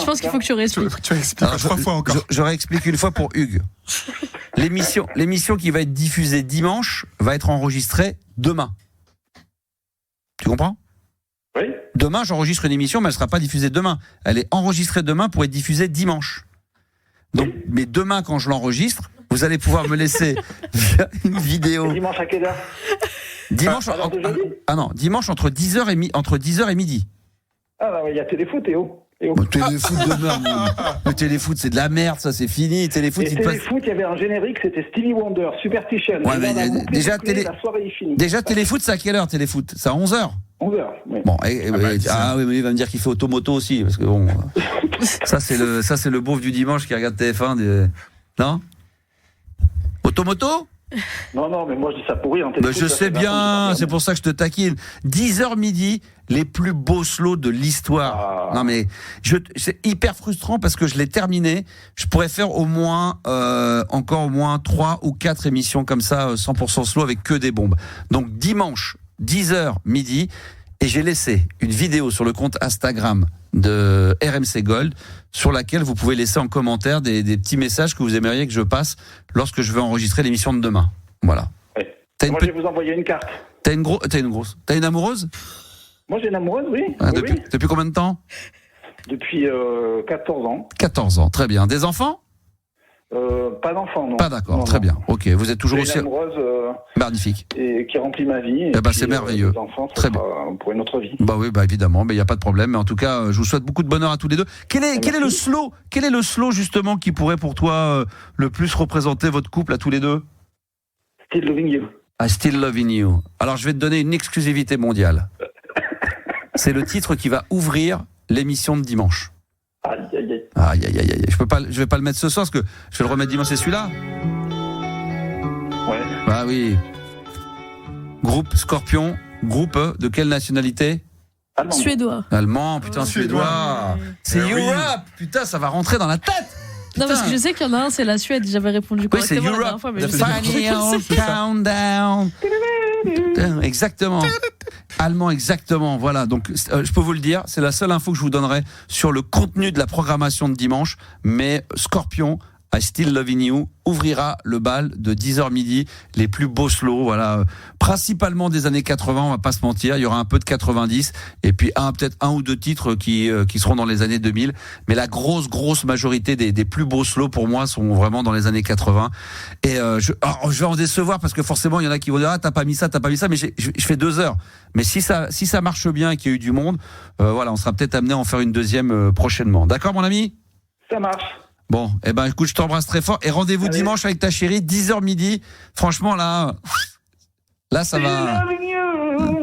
pense qu'il faut que tu réexpliques. Tu expliques 3 fois encore. Je réexplique une fois pour Hugues. L'émission qui va être diffusée dimanche va être enregistrée demain. Tu comprends? Oui. Demain, j'enregistre une émission, mais elle ne sera pas diffusée demain. Elle est enregistrée demain pour être diffusée dimanche. Donc, mais demain, quand je l'enregistre, vous allez pouvoir me laisser une vidéo. Et dimanche à quelle heure? Dimanche, dimanche entre 10h et midi. Ah bah il y a téléfoot, Théo. Téléfoot demain. Le téléfoot, c'est de la merde, ça, c'est fini. Téléfoot, il y avait un générique, c'était Stevie Wonder, Superstition. Ouais, mais déjà, la soirée est finie. Déjà, téléfoot, c'est à quelle heure, téléfoot? C'est à 11h. 11h, oui. Bon, oui, mais il va me dire qu'il fait automoto aussi, parce que bon, ça c'est le beauf du dimanche qui regarde TF1. Non? Automoto? Non, mais moi je dis ça pour rire. Je sais bien, c'est pour ça que je te taquine. 10h midi, les plus beaux slows de l'histoire. Non mais, c'est hyper frustrant parce que je l'ai terminé. Je pourrais faire au moins 3 ou 4 émissions comme ça, 100% slow avec que des bombes. Donc dimanche, 10h midi, et j'ai laissé une vidéo sur le compte Instagram de RMC Gold, sur laquelle vous pouvez laisser en commentaire des petits messages que vous aimeriez que je passe lorsque je vais enregistrer l'émission de demain. Voilà. Ouais. Moi, je vais vous envoyer une carte. T'as une grosse. T'as une amoureuse? Moi, j'ai une amoureuse, oui. Depuis combien de temps? Depuis 14 ans. 14 ans, très bien. Des enfants? Pas d'enfants, non. Pas d'accord, très bien. Ok, vous êtes toujours aussi une amoureuse magnifique et qui remplit ma vie. C'est merveilleux. Les enfants, très bien. Pour une autre vie. Bah oui, évidemment, mais il y a pas de problème. Mais en tout cas, je vous souhaite beaucoup de bonheur à tous les deux. Quel est le slow? Quel est le slow justement qui pourrait pour toi le plus représenter votre couple à tous les deux? Still Loving You. Still Loving You. Alors je vais te donner une exclusivité mondiale. C'est le titre qui va ouvrir l'émission de dimanche. Aïe. Je vais pas le mettre ce soir parce que je vais le remettre dimanche. C'est celui-là? Ouais. Bah oui. Groupe Scorpion. Groupe de quelle nationalité? Allemand. Suédois. Allemand, putain, suédois. C'est Europe. Putain, ça va rentrer dans la tête. Non, parce que je sais qu'il y en a un, c'est la Suède. J'avais répondu correctement la dernière fois, mais Countdown. Exactement. Allemand, exactement. Voilà. Donc, je peux vous le dire, c'est la seule info que je vous donnerai sur le contenu de la programmation de dimanche. Mais Scorpion, I Still Loving You, ouvrira le bal de 10h midi, les plus beaux slows, voilà, principalement des années 80, on va pas se mentir, il y aura un peu de 90 et puis peut-être un ou deux titres qui seront dans les années 2000, mais la grosse majorité des plus beaux slows pour moi sont vraiment dans les années 80 et je vais en décevoir parce que forcément il y en a qui vont dire t'as pas mis ça, mais je fais 2 heures, mais si ça marche bien et qu'il y a eu du monde, voilà, on sera peut-être amené à en faire une deuxième prochainement. D'accord mon ami? Ça marche. Bon, écoute, je t'embrasse très fort et rendez-vous dimanche avec ta chérie, 10h midi. Franchement, là, ça va.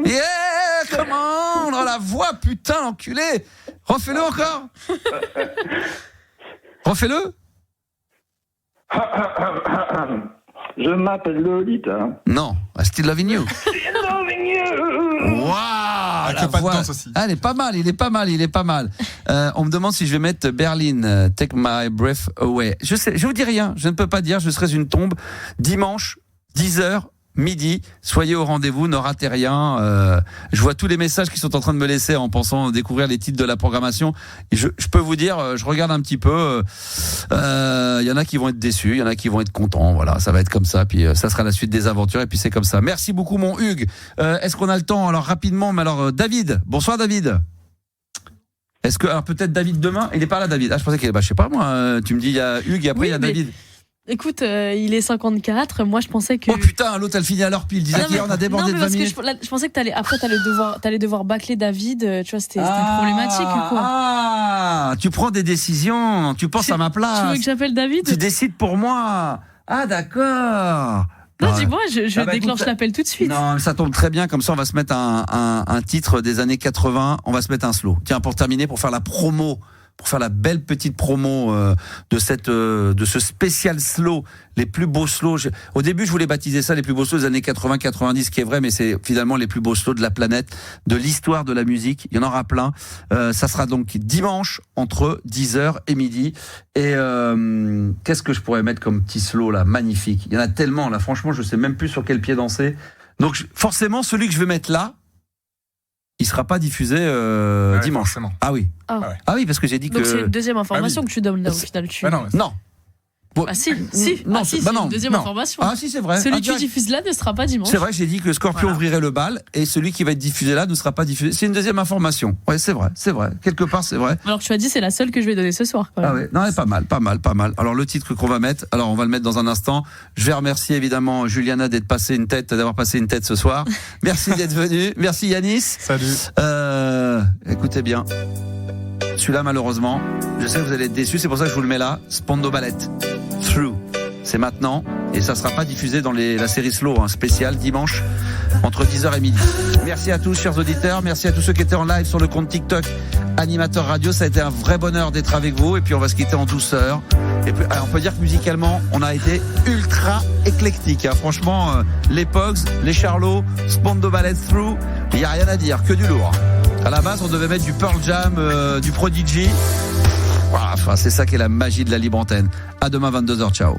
Yeah, comment? Dans la voix, putain, enculé. Refais-le encore. Refais-le. Je m'appelle Lolita. Non, I Still Loving You. Still Loving You. Waouh, la voix. Ah, il est pas mal. On me demande si je vais mettre Berlin, Take My Breath Away. Je vous dis rien, je ne peux pas dire, je serai une tombe. Dimanche, 10h, midi, soyez au rendez-vous, ne ratez rien. Je vois tous les messages qui sont en train de me laisser en pensant découvrir les titres de la programmation. Et je peux vous dire, je regarde un petit peu. Il y en a qui vont être déçus, il y en a qui vont être contents. Voilà, ça va être comme ça. Puis ça sera la suite des aventures. Et puis c'est comme ça. Merci beaucoup, mon Hugues. Est-ce qu'on a le temps? Alors rapidement, mais alors David. Bonsoir, David. Est-ce que alors peut-être David demain? Il est pas là, David. Ah, je pensais qu'il est. Je sais pas moi. Tu me dis il y a Hugues et après il y a David. Écoute, il est 54. Moi, je pensais que. Oh putain, l'autre elle finit à l'heure pile. Disait qu'hier on a débordé de 20 minutes. Je pensais que t'allais devoir bâcler David. Tu vois, c'était problématique ou quoi? Ah, tu prends des décisions. Tu penses à ma place. Tu veux que j'appelle David? Tu décides pour moi. Ah d'accord. Non, dis-moi, je déclenche l'appel tout de suite. Non, ça tombe très bien. Comme ça, on va se mettre un titre des années 80. On va se mettre un slow. Tiens, pour terminer, pour faire la promo. Pour faire la belle petite promo de ce spécial slow, les plus beaux slows. Au début, je voulais baptiser ça les plus beaux slows des années 80-90, ce qui est vrai, mais c'est finalement les plus beaux slows de la planète, de l'histoire de la musique. Il y en aura plein. Ça sera donc dimanche entre 10h et midi. Et qu'est-ce que je pourrais mettre comme petit slow là, magnifique. Il y en a tellement là. Franchement, je sais même plus sur quel pied danser. Donc forcément, celui que je vais mettre là, il sera pas diffusé dimanche. Forcément. Ah oui. Ah oui, parce que j'ai dit donc que. Donc c'est une deuxième information que tu donnes là au final. Non. Ah si, c'est une deuxième information. Ah si, c'est vrai. Celui que tu diffuses là ne sera pas dimanche. C'est vrai, j'ai dit que Scorpion ouvrirait le bal et celui qui va être diffusé là ne sera pas diffusé. C'est une deuxième information. Ouais, c'est vrai. Quelque part, c'est vrai. Alors que tu as dit c'est la seule que je vais donner ce soir. Quand même. Ah ouais, non, mais pas mal. Alors le titre qu'on va mettre, on va le mettre dans un instant. Je vais remercier évidemment Juliana d'avoir passé une tête ce soir. Merci d'être venue. Merci Yanis. Salut. Écoutez bien. Celui-là, malheureusement, je sais que vous allez être déçus, c'est pour ça que je vous le mets là. Spandau Ballet, Through. C'est maintenant, et ça ne sera pas diffusé dans la série Slow, spéciale, dimanche, entre 10h et midi. Merci à tous, chers auditeurs. Merci à tous ceux qui étaient en live sur le compte TikTok animateur radio. Ça a été un vrai bonheur d'être avec vous. Et puis on va se quitter en douceur. Et puis, on peut dire que musicalement, on a été ultra éclectique. Hein. Franchement, les Pogs, les Charlots, Spandau Ballet Through, il n'y a rien à dire, que du lourd. À la base, on devait mettre du Pearl Jam, du Prodigy. Voilà, enfin, c'est ça qui est la magie de la libre antenne. À demain 22h, ciao.